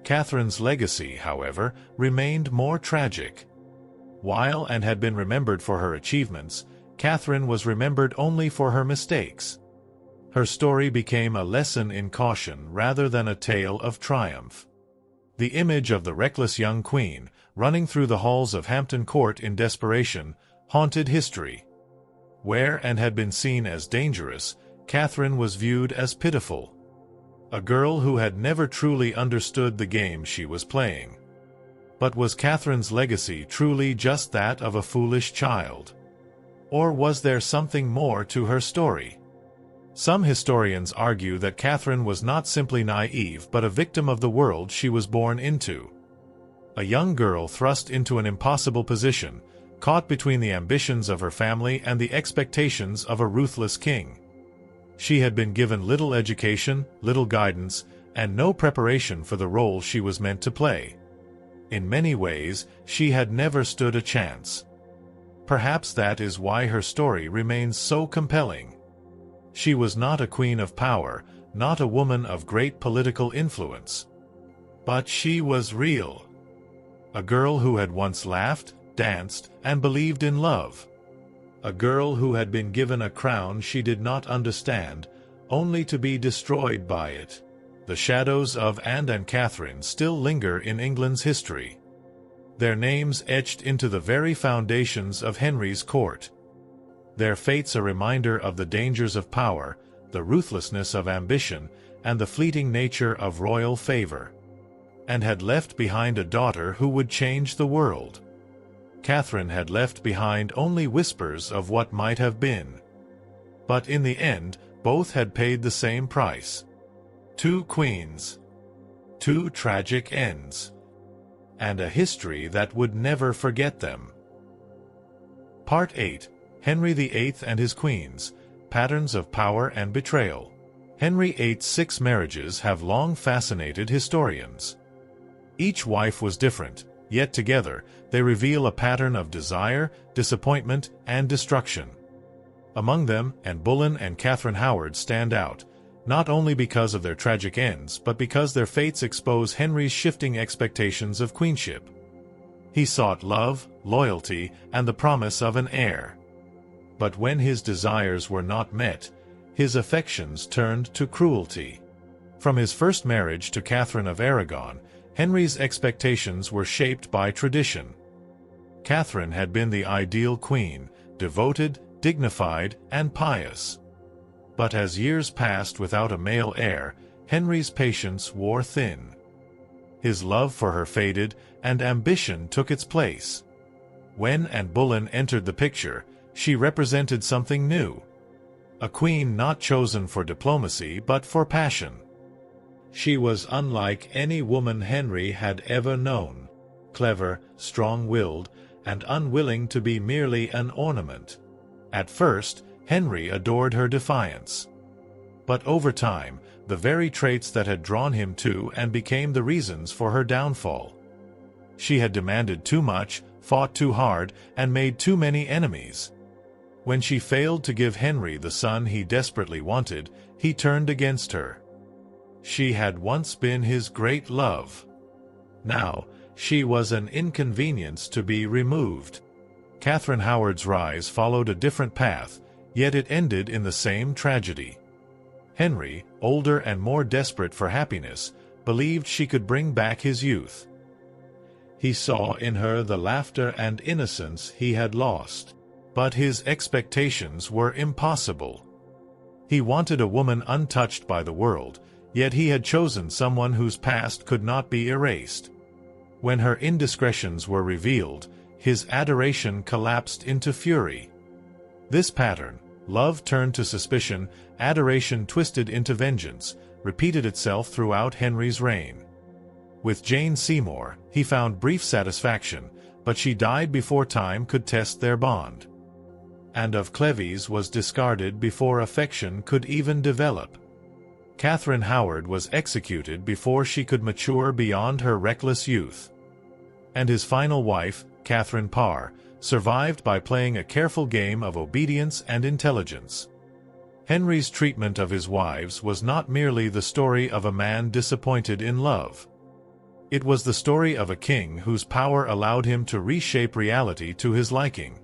Catherine's legacy, however, remained more tragic. While Anne had been remembered for her achievements, Catherine was remembered only for her mistakes. Her story became a lesson in caution rather than a tale of triumph. The image of the reckless young queen, running through the halls of Hampton Court in desperation, haunted history. Where Anne had been seen as dangerous, Catherine was viewed as pitiful. A girl who had never truly understood the game she was playing. But was Catherine's legacy truly just that of a foolish child? Or was there something more to her story? Some historians argue that Catherine was not simply naive but a victim of the world she was born into. A young girl thrust into an impossible position, caught between the ambitions of her family and the expectations of a ruthless king. She had been given little education, little guidance, and no preparation for the role she was meant to play. In many ways, she had never stood a chance. Perhaps that is why her story remains so compelling. She was not a queen of power, not a woman of great political influence. But she was real. A girl who had once laughed, danced, and believed in love. A girl who had been given a crown she did not understand, only to be destroyed by it. The shadows of Anne and Catherine still linger in England's history. Their names etched into the very foundations of Henry's court. Their fates a reminder of the dangers of power, the ruthlessness of ambition, and the fleeting nature of royal favor. And had left behind a daughter who would change the world. Catherine had left behind only whispers of what might have been. But in the end, both had paid the same price. 2 queens. 2 tragic ends. And a history that would never forget them. Part 8. Henry VIII and his queens, patterns of power and betrayal. Henry VIII's 6 marriages have long fascinated historians. Each wife was different, yet together they reveal a pattern of desire, disappointment, and destruction. Among them, Anne Boleyn and Catherine Howard stand out, not only because of their tragic ends but because their fates expose Henry's shifting expectations of queenship. He sought love, loyalty, and the promise of an heir. But when his desires were not met, his affections turned to cruelty. From his first marriage to Catherine of Aragon, Henry's expectations were shaped by tradition. Catherine had been the ideal queen, devoted, dignified, and pious. But as years passed without a male heir, Henry's patience wore thin. His love for her faded, and ambition took its place. When Anne Boleyn entered the picture, she represented something new. A queen not chosen for diplomacy but for passion. She was unlike any woman Henry had ever known. Clever, strong-willed, and unwilling to be merely an ornament. At first, Henry adored her defiance. But over time, the very traits that had drawn him to and became the reasons for her downfall. She had demanded too much, fought too hard, and made too many enemies. When she failed to give Henry the son he desperately wanted, he turned against her. She had once been his great love. Now, she was an inconvenience to be removed. Catherine Howard's rise followed a different path, yet it ended in the same tragedy. Henry, older and more desperate for happiness, believed she could bring back his youth. He saw in her the laughter and innocence he had lost. But his expectations were impossible. He wanted a woman untouched by the world, yet he had chosen someone whose past could not be erased. When her indiscretions were revealed, his adoration collapsed into fury. This pattern, love turned to suspicion, adoration twisted into vengeance, repeated itself throughout Henry's reign. With Jane Seymour, he found brief satisfaction, but she died before time could test their bond. And of Cleves was discarded before affection could even develop. Catherine Howard was executed before she could mature beyond her reckless youth. And his final wife, Catherine Parr, survived by playing a careful game of obedience and intelligence. Henry's treatment of his wives was not merely the story of a man disappointed in love. It was the story of a king whose power allowed him to reshape reality to his liking.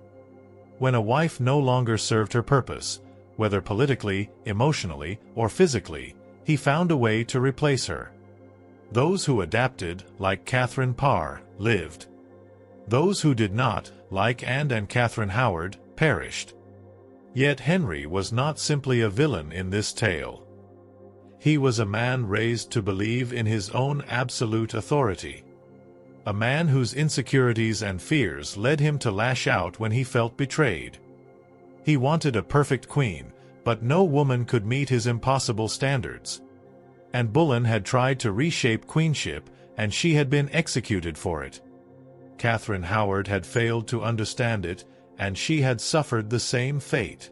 When a wife no longer served her purpose, whether politically, emotionally, or physically, he found a way to replace her. Those who adapted, like Catherine Parr, lived. Those who did not, like Anne and Catherine Howard, perished. Yet Henry was not simply a villain in this tale. He was a man raised to believe in his own absolute authority. A man whose insecurities and fears led him to lash out when he felt betrayed. He wanted a perfect queen, but no woman could meet his impossible standards. And Boleyn had tried to reshape queenship, and she had been executed for it. Catherine Howard had failed to understand it, and she had suffered the same fate.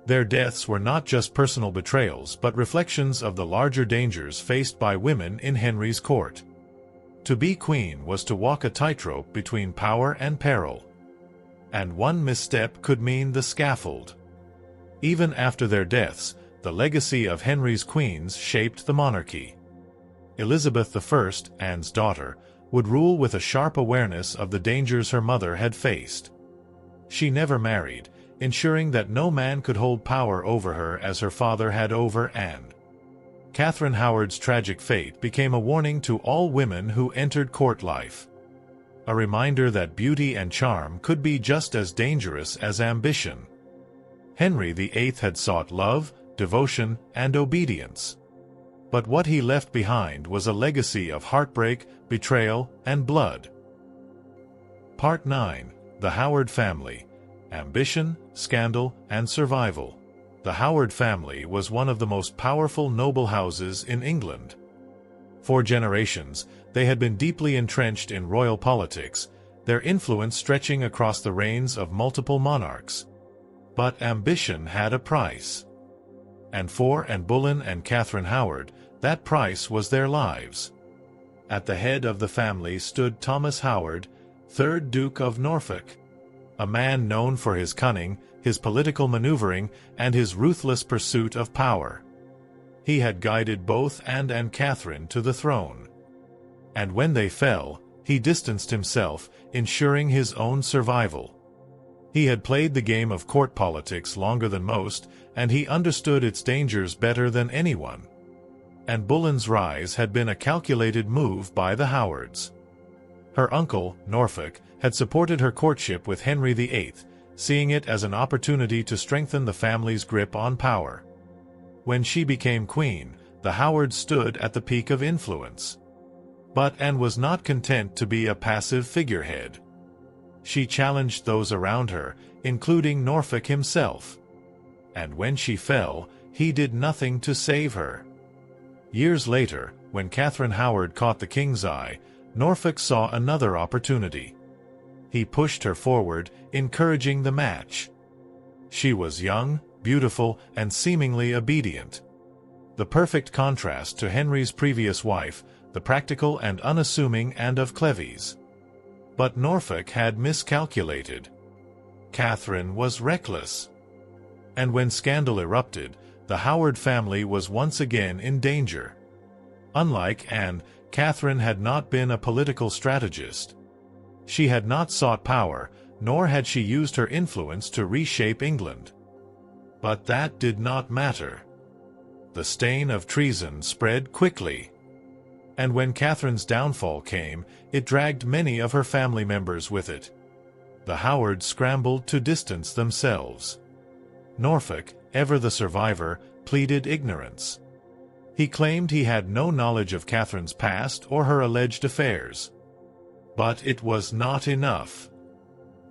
Their deaths were not just personal betrayals but reflections of the larger dangers faced by women in Henry's court. To be queen was to walk a tightrope between power and peril. And one misstep could mean the scaffold. Even after their deaths, the legacy of Henry's queens shaped the monarchy. Elizabeth I, Anne's daughter, would rule with a sharp awareness of the dangers her mother had faced. She never married, ensuring that no man could hold power over her as her father had over Anne. Catherine Howard's tragic fate became a warning to all women who entered court life. A reminder that beauty and charm could be just as dangerous as ambition. Henry VIII had sought love, devotion, and obedience. But what he left behind was a legacy of heartbreak, betrayal, and blood. Part 9. The Howard Family. Ambition, Scandal, and Survival. The Howard family was one of the most powerful noble houses in England. For generations, they had been deeply entrenched in royal politics, their influence stretching across the reigns of multiple monarchs. But ambition had a price. And for Anne Boleyn and Catherine Howard, that price was their lives. At the head of the family stood Thomas Howard, 3rd Duke of Norfolk, a man known for his cunning, his political maneuvering, and his ruthless pursuit of power. He had guided both Anne and Catherine to the throne. And when they fell, he distanced himself, ensuring his own survival. He had played the game of court politics longer than most, and he understood its dangers better than anyone. Anne Boleyn's rise had been a calculated move by the Howards. Her uncle, Norfolk, had supported her courtship with Henry VIII, seeing it as an opportunity to strengthen the family's grip on power. When she became queen, the Howards stood at the peak of influence. But Anne was not content to be a passive figurehead. She challenged those around her, including Norfolk himself. And when she fell, he did nothing to save her. Years later, when Catherine Howard caught the king's eye, Norfolk saw another opportunity. He pushed her forward, encouraging the match. She was young, beautiful, and seemingly obedient. The perfect contrast to Henry's previous wife, the practical and unassuming Anne of Cleves. But Norfolk had miscalculated. Catherine was reckless. And when scandal erupted, the Howard family was once again in danger. Unlike Anne, Catherine had not been a political strategist. She had not sought power, nor had she used her influence to reshape England. But that did not matter. The stain of treason spread quickly. And when Catherine's downfall came, it dragged many of her family members with it. The Howards scrambled to distance themselves. Norfolk, ever the survivor, pleaded ignorance. He claimed he had no knowledge of Catherine's past or her alleged affairs. But it was not enough.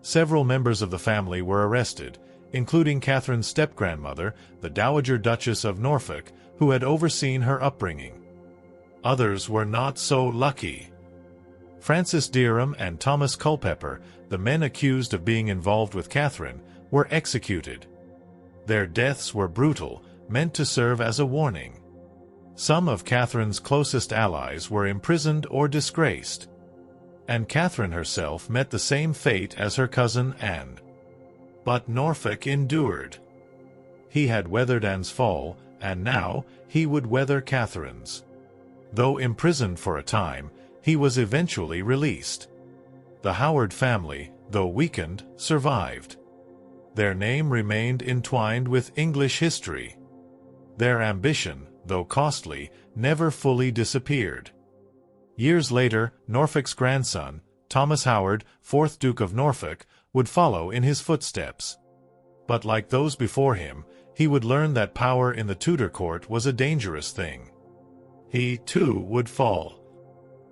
Several members of the family were arrested, including Catherine's step-grandmother, the Dowager Duchess of Norfolk, who had overseen her upbringing. Others were not so lucky. Francis Derham and Thomas Culpeper, the men accused of being involved with Catherine, were executed. Their deaths were brutal, meant to serve as a warning. Some of Catherine's closest allies were imprisoned or disgraced. And Catherine herself met the same fate as her cousin Anne. But Norfolk endured. he had weathered Anne's fall, and now he would weather Catherine's. Though imprisoned for a time, he was eventually released. The Howard family, though weakened, survived. Their name remained entwined with English history. Their ambition, though costly, never fully disappeared. Years later, Norfolk's grandson, Thomas Howard, 4th Duke of Norfolk, would follow in his footsteps. But like those before him, he would learn that power in the Tudor court was a dangerous thing. He, too, would fall.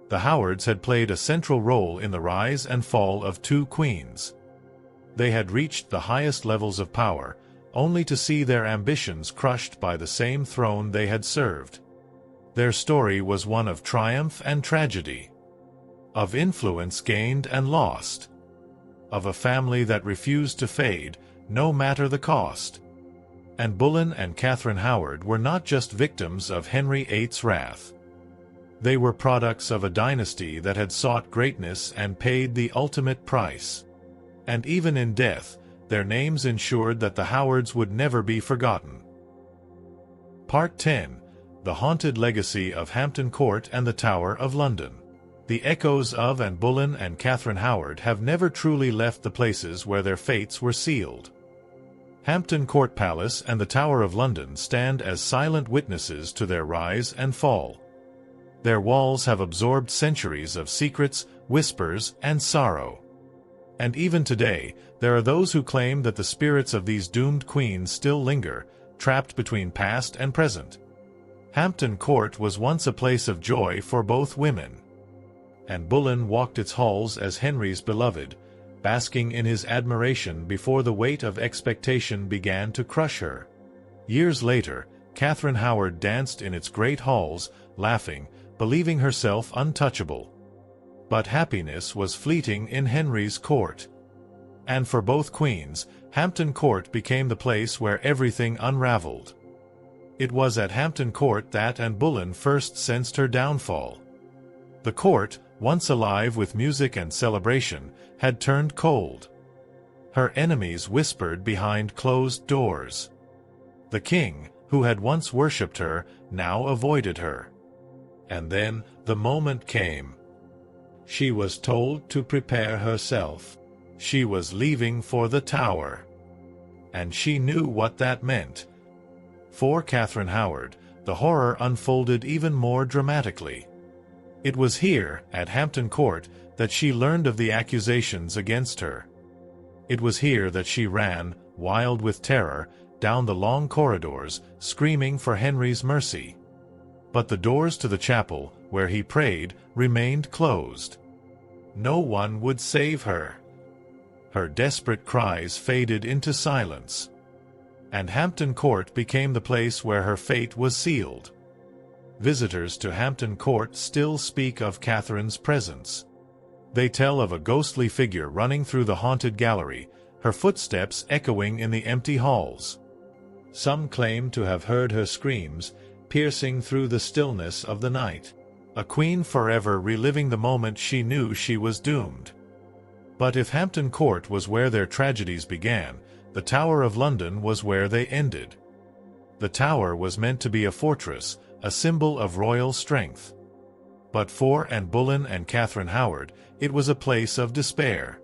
The Howards had played a central role in the rise and fall of two queens. They had reached the highest levels of power, only to see their ambitions crushed by the same throne they had served. Their story was one of triumph and tragedy, of influence gained and lost, of a family that refused to fade, no matter the cost. And Boleyn and Catherine Howard were not just victims of Henry VIII's wrath. They were products of a dynasty that had sought greatness and paid the ultimate price. And even in death, their names ensured that the Howards would never be forgotten. Part 10. The Haunted Legacy of Hampton Court and the Tower of London. The echoes of Anne Boleyn and Catherine Howard have never truly left the places where their fates were sealed. Hampton Court Palace and the Tower of London stand as silent witnesses to their rise and fall. Their walls have absorbed centuries of secrets, whispers, and sorrow. And even today, there are those who claim that the spirits of these doomed queens still linger, trapped between past and present. Hampton Court was once a place of joy for both women. Anne Boleyn walked its halls as Henry's beloved, basking in his admiration before the weight of expectation began to crush her. Years later, Catherine Howard danced in its great halls, laughing, believing herself untouchable. But happiness was fleeting in Henry's court. And for both queens, Hampton Court became the place where everything unraveled. It was at Hampton Court that Anne Boleyn first sensed her downfall. The court, once alive with music and celebration, had turned cold. Her enemies whispered behind closed doors. The king, who had once worshipped her, now avoided her. And then the moment came. She was told to prepare herself. She was leaving for the Tower. And she knew what that meant. For Catherine Howard, the horror unfolded even more dramatically. It was here, at Hampton Court, that she learned of the accusations against her. It was here that she ran, wild with terror, down the long corridors, screaming for Henry's mercy. But the doors to the chapel, where he prayed, remained closed. No one would save her. Her desperate cries faded into silence. And Hampton Court became the place where her fate was sealed. Visitors to Hampton Court still speak of Catherine's presence. They tell of a ghostly figure running through the haunted gallery, her footsteps echoing in the empty halls. Some claim to have heard her screams, piercing through the stillness of the night, a queen forever reliving the moment she knew she was doomed. But if Hampton Court was where their tragedies began, the Tower of London was where they ended. The Tower was meant to be a fortress, a symbol of royal strength. But for Anne Boleyn and Catherine Howard, it was a place of despair.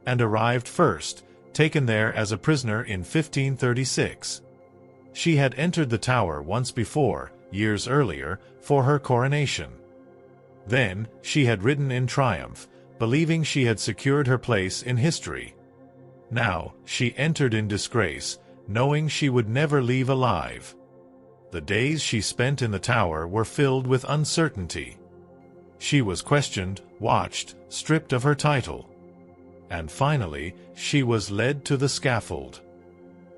And arrived first, taken there as a prisoner in 1536. She had entered the Tower once before, years earlier, for her coronation. Then, she had ridden in triumph, believing she had secured her place in history. Now, she entered in disgrace, knowing she would never leave alive. The days she spent in the Tower were filled with uncertainty. She was questioned, watched, stripped of her title. And finally, she was led to the scaffold.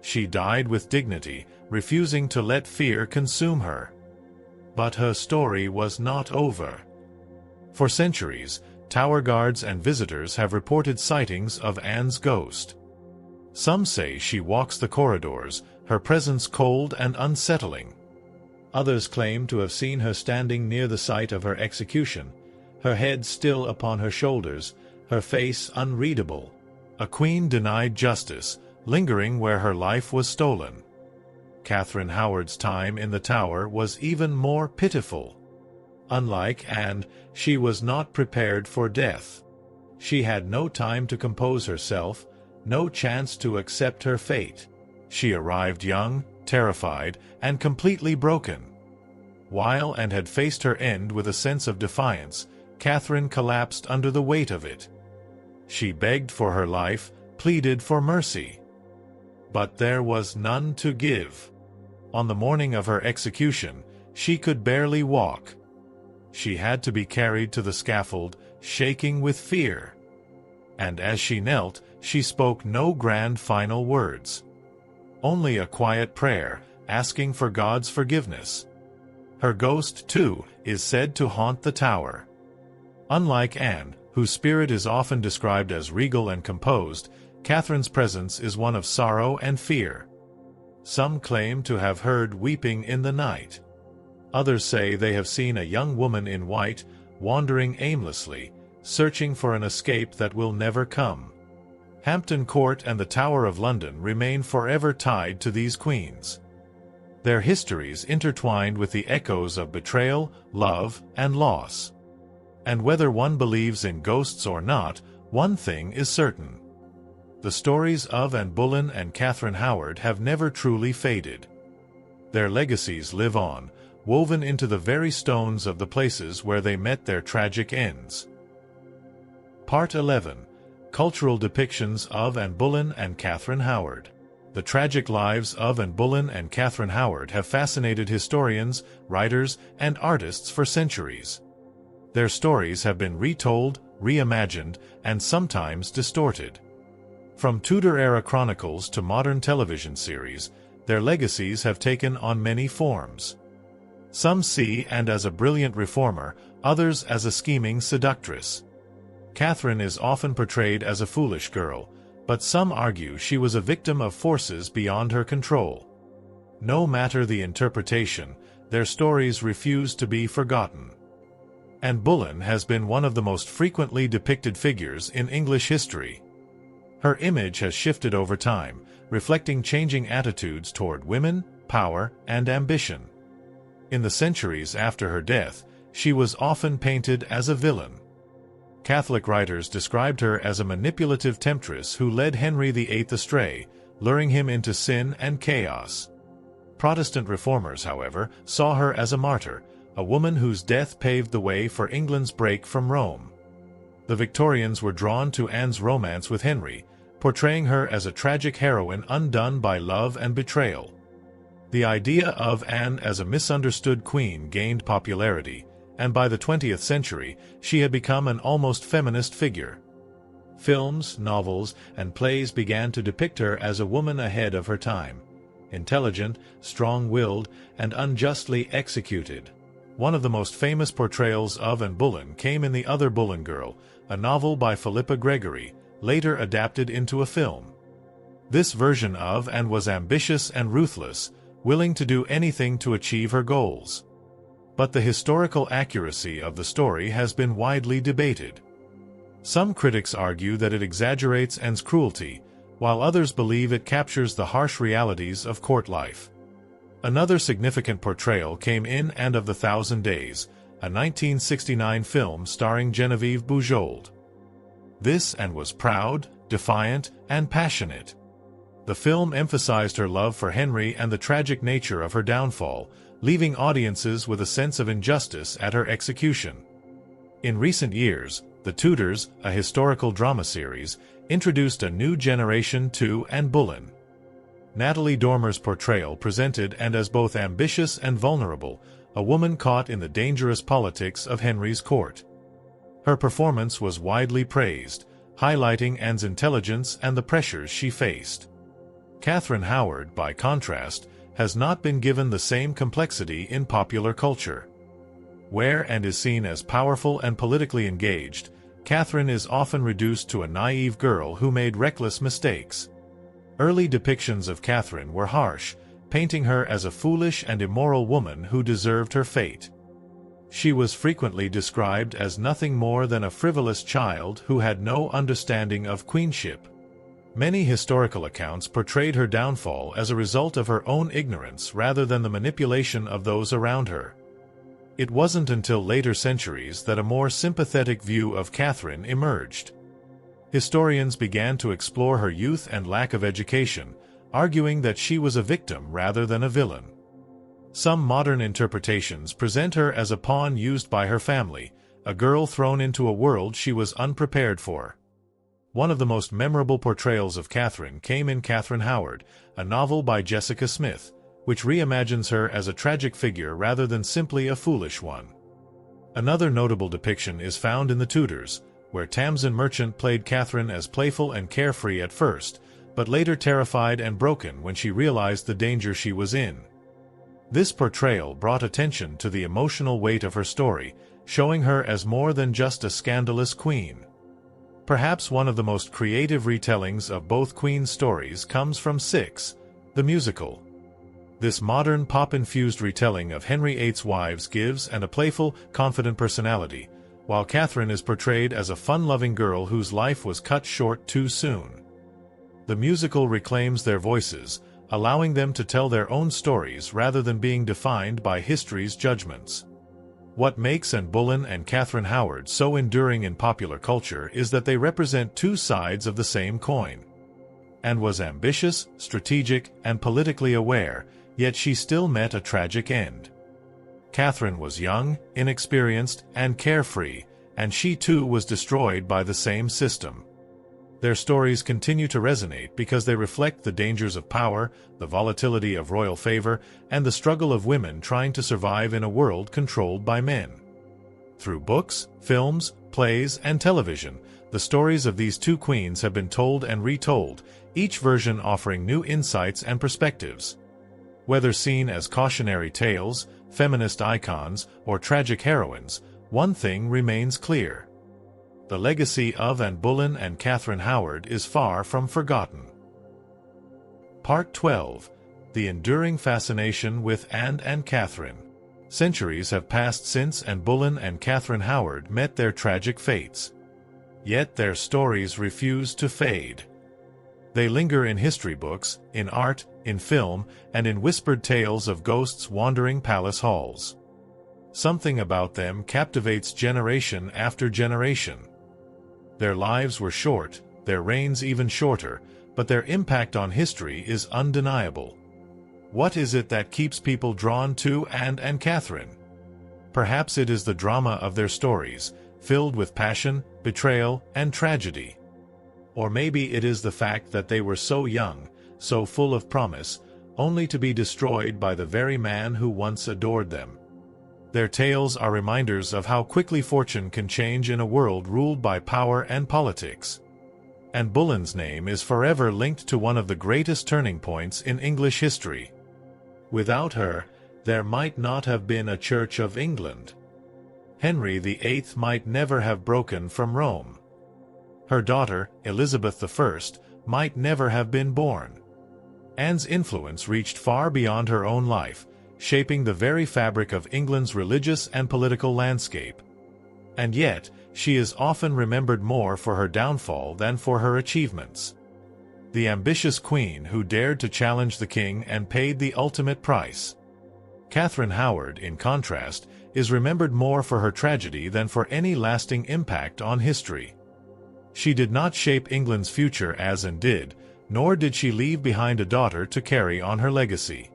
She died with dignity, refusing to let fear consume her. But her story was not over. For centuries, Tower guards and visitors have reported sightings of Anne's ghost. Some say she walks the corridors, her presence cold and unsettling. Others claim to have seen her standing near the site of her execution, her head still upon her shoulders, her face unreadable. A queen denied justice, lingering where her life was stolen. Catherine Howard's time in the Tower was even more pitiful. Unlike Anne, she was not prepared for death. She had no time to compose herself, no chance to accept her fate. She arrived young, terrified, and completely broken. While Anne had faced her end with a sense of defiance, Catherine collapsed under the weight of it. She begged for her life, pleaded for mercy. But there was none to give. On the morning of her execution, she could barely walk. She had to be carried to the scaffold, shaking with fear. And as she knelt, she spoke no grand final words. Only a quiet prayer, asking for God's forgiveness. Her ghost, too, is said to haunt the Tower. Unlike Anne, whose spirit is often described as regal and composed, Catherine's presence is one of sorrow and fear. Some claim to have heard weeping in the night. Others say they have seen a young woman in white, wandering aimlessly, searching for an escape that will never come. Hampton Court and the Tower of London remain forever tied to these queens. Their histories intertwined with the echoes of betrayal, love, and loss. And whether one believes in ghosts or not, one thing is certain. The stories of Anne Boleyn and Catherine Howard have never truly faded. Their legacies live on, woven into the very stones of the places where they met their tragic ends. Part 11. Cultural depictions of Anne Boleyn and Catherine Howard. The tragic lives of Anne Boleyn and Catherine Howard have fascinated historians, writers, and artists for centuries. Their stories have been retold, reimagined, and sometimes distorted. From Tudor-era chronicles to modern television series, their legacies have taken on many forms. Some see Anne as a brilliant reformer, others as a scheming seductress. Catherine is often portrayed as a foolish girl, but some argue she was a victim of forces beyond her control. No matter the interpretation, their stories refuse to be forgotten. Anne Boleyn has been one of the most frequently depicted figures in English history. Her image has shifted over time, reflecting changing attitudes toward women, power, and ambition. In the centuries after her death, she was often painted as a villain. Catholic writers described her as a manipulative temptress who led Henry VIII astray, luring him into sin and chaos. Protestant reformers, however, saw her as a martyr, a woman whose death paved the way for England's break from Rome. The Victorians were drawn to Anne's romance with Henry, portraying her as a tragic heroine undone by love and betrayal. The idea of Anne as a misunderstood queen gained popularity, and by the 20th century, she had become an almost feminist figure. Films, novels, and plays began to depict her as a woman ahead of her time, intelligent, strong-willed, and unjustly executed. One of the most famous portrayals of Anne Boleyn came in The Other Boleyn Girl, a novel by Philippa Gregory, later adapted into a film. This version of Anne was ambitious and ruthless, willing to do anything to achieve her goals. But the historical accuracy of the story has been widely debated. Some critics argue that it exaggerates Anne's cruelty, while others believe it captures the harsh realities of court life. Another significant portrayal came in Anne of the Thousand Days, a 1969 film starring Genevieve Bujold. This Anne was proud, defiant, and passionate. The film emphasized her love for Henry and the tragic nature of her downfall, leaving audiences with a sense of injustice at her execution. In recent years, The Tudors, a historical drama series, introduced a new generation to Anne Boleyn. Natalie Dormer's portrayal presented Anne as both ambitious and vulnerable, a woman caught in the dangerous politics of Henry's court. Her performance was widely praised, highlighting Anne's intelligence and the pressures she faced. Catherine Howard, by contrast, has not been given the same complexity in popular culture. Where Anne is seen as powerful and politically engaged, Catherine is often reduced to a naive girl who made reckless mistakes. Early depictions of Catherine were harsh, painting her as a foolish and immoral woman who deserved her fate. She was frequently described as nothing more than a frivolous child who had no understanding of queenship. Many historical accounts portrayed her downfall as a result of her own ignorance rather than the manipulation of those around her. It wasn't until later centuries that a more sympathetic view of Catherine emerged. Historians began to explore her youth and lack of education, arguing that she was a victim rather than a villain. Some modern interpretations present her as a pawn used by her family, a girl thrown into a world she was unprepared for. One of the most memorable portrayals of Catherine came in Catherine Howard, a novel by Jessica Smith, which reimagines her as a tragic figure rather than simply a foolish one. Another notable depiction is found in The Tudors, where Tamsin Merchant played Catherine as playful and carefree at first, but later terrified and broken when she realized the danger she was in. This portrayal brought attention to the emotional weight of her story, showing her as more than just a scandalous queen. Perhaps one of the most creative retellings of both queens' stories comes from Six, the musical. This modern pop-infused retelling of Henry VIII's wives gives a playful, confident personality, while Catherine is portrayed as a fun-loving girl whose life was cut short too soon. The musical reclaims their voices, allowing them to tell their own stories rather than being defined by history's judgments. What makes Anne Boleyn and Catherine Howard so enduring in popular culture is that they represent two sides of the same coin. Anne was ambitious, strategic, and politically aware, yet she still met a tragic end. Catherine was young, inexperienced, and carefree, and she too was destroyed by the same system. Their stories continue to resonate because they reflect the dangers of power, the volatility of royal favor, and the struggle of women trying to survive in a world controlled by men. Through books, films, plays, and television, the stories of these two queens have been told and retold, each version offering new insights and perspectives. Whether seen as cautionary tales, feminist icons, or tragic heroines, one thing remains clear. The legacy of Anne Boleyn and Catherine Howard is far from forgotten. Part 12. The Enduring Fascination with Anne and Catherine. Centuries have passed since Anne Boleyn and Catherine Howard met their tragic fates. Yet their stories refuse to fade. They linger in history books, in art, in film, and in whispered tales of ghosts wandering palace halls. Something about them captivates generation after generation. Their lives were short, their reigns even shorter, but their impact on history is undeniable. What is it that keeps people drawn to Anne and Catherine? Perhaps it is the drama of their stories, filled with passion, betrayal, and tragedy. Or maybe it is the fact that they were so young, so full of promise, only to be destroyed by the very man who once adored them. Their tales are reminders of how quickly fortune can change in a world ruled by power and politics. Anne Boleyn's name is forever linked to one of the greatest turning points in English history. Without her, there might not have been a Church of England. Henry VIII might never have broken from Rome. Her daughter, Elizabeth I, might never have been born. Anne's influence reached far beyond her own life, shaping the very fabric of England's religious and political landscape. And yet, she is often remembered more for her downfall than for her achievements. The ambitious queen who dared to challenge the king and paid the ultimate price. Catherine Howard, in contrast, is remembered more for her tragedy than for any lasting impact on history. She did not shape England's future as Anne did, nor did she leave behind a daughter to carry on her legacy.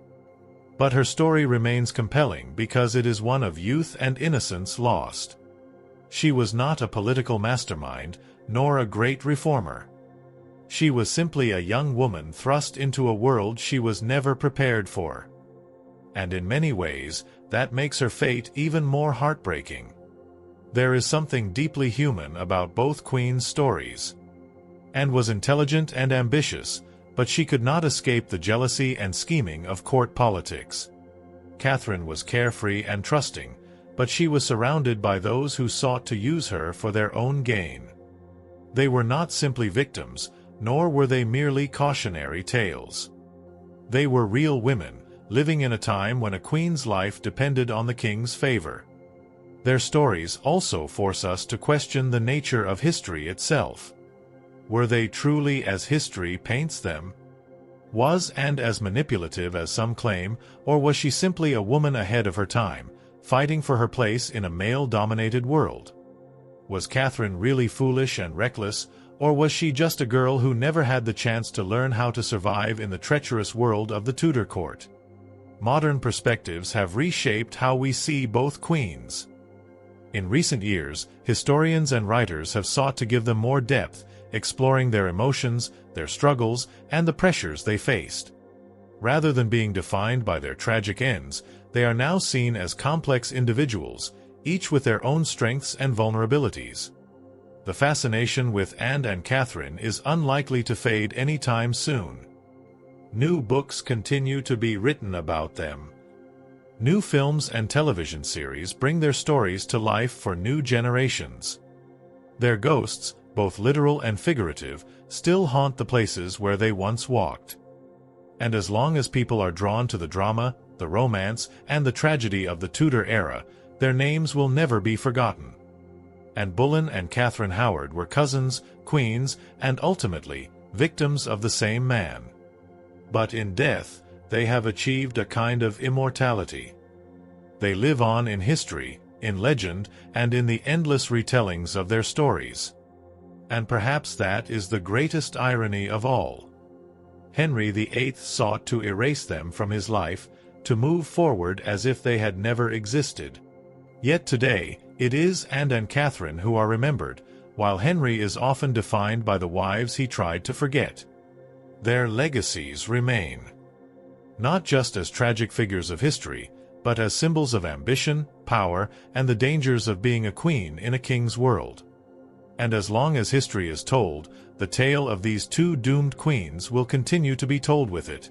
But her story remains compelling because it is one of youth and innocence lost. She was not a political mastermind, nor a great reformer. She was simply a young woman thrust into a world she was never prepared for. And in many ways, that makes her fate even more heartbreaking. There is something deeply human about both queens' stories. Anne was intelligent and ambitious, but she could not escape the jealousy and scheming of court politics. Catherine was carefree and trusting, but she was surrounded by those who sought to use her for their own gain. They were not simply victims, nor were they merely cautionary tales. They were real women, living in a time when a queen's life depended on the king's favor. Their stories also force us to question the nature of history itself. Were they truly as history paints them? Was Anne as manipulative as some claim, or was she simply a woman ahead of her time, fighting for her place in a male-dominated world? Was Catherine really foolish and reckless, or was she just a girl who never had the chance to learn how to survive in the treacherous world of the Tudor court? Modern perspectives have reshaped how we see both queens. In recent years, historians and writers have sought to give them more depth, exploring their emotions, their struggles, and the pressures they faced. Rather than being defined by their tragic ends, they are now seen as complex individuals, each with their own strengths and vulnerabilities. The fascination with Anne and Catherine is unlikely to fade anytime soon. New books continue to be written about them. New films and television series bring their stories to life for new generations. Their ghosts, both literal and figurative, still haunt the places where they once walked. And as long as people are drawn to the drama, the romance, and the tragedy of the Tudor era, their names will never be forgotten. And Boleyn and Catherine Howard were cousins, queens, and ultimately, victims of the same man. But in death, they have achieved a kind of immortality. They live on in history, in legend, and in the endless retellings of their stories. And perhaps that is the greatest irony of all. Henry VIII sought to erase them from his life, to move forward as if they had never existed. Yet today, it is Anne and Catherine who are remembered, while Henry is often defined by the wives he tried to forget. Their legacies remain, not just as tragic figures of history, but as symbols of ambition, power, and the dangers of being a queen in a king's world. And as long as history is told, the tale of these two doomed queens will continue to be told with it.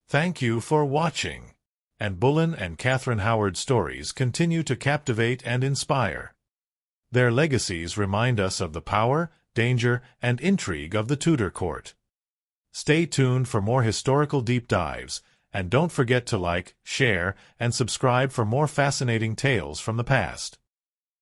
Thank you for watching. And Boleyn and Catherine Howard stories continue to captivate and inspire. Their legacies remind us of the power, danger, and intrigue of the Tudor court. Stay tuned for more historical deep dives, and don't forget to like, share, and subscribe for more fascinating tales from the past.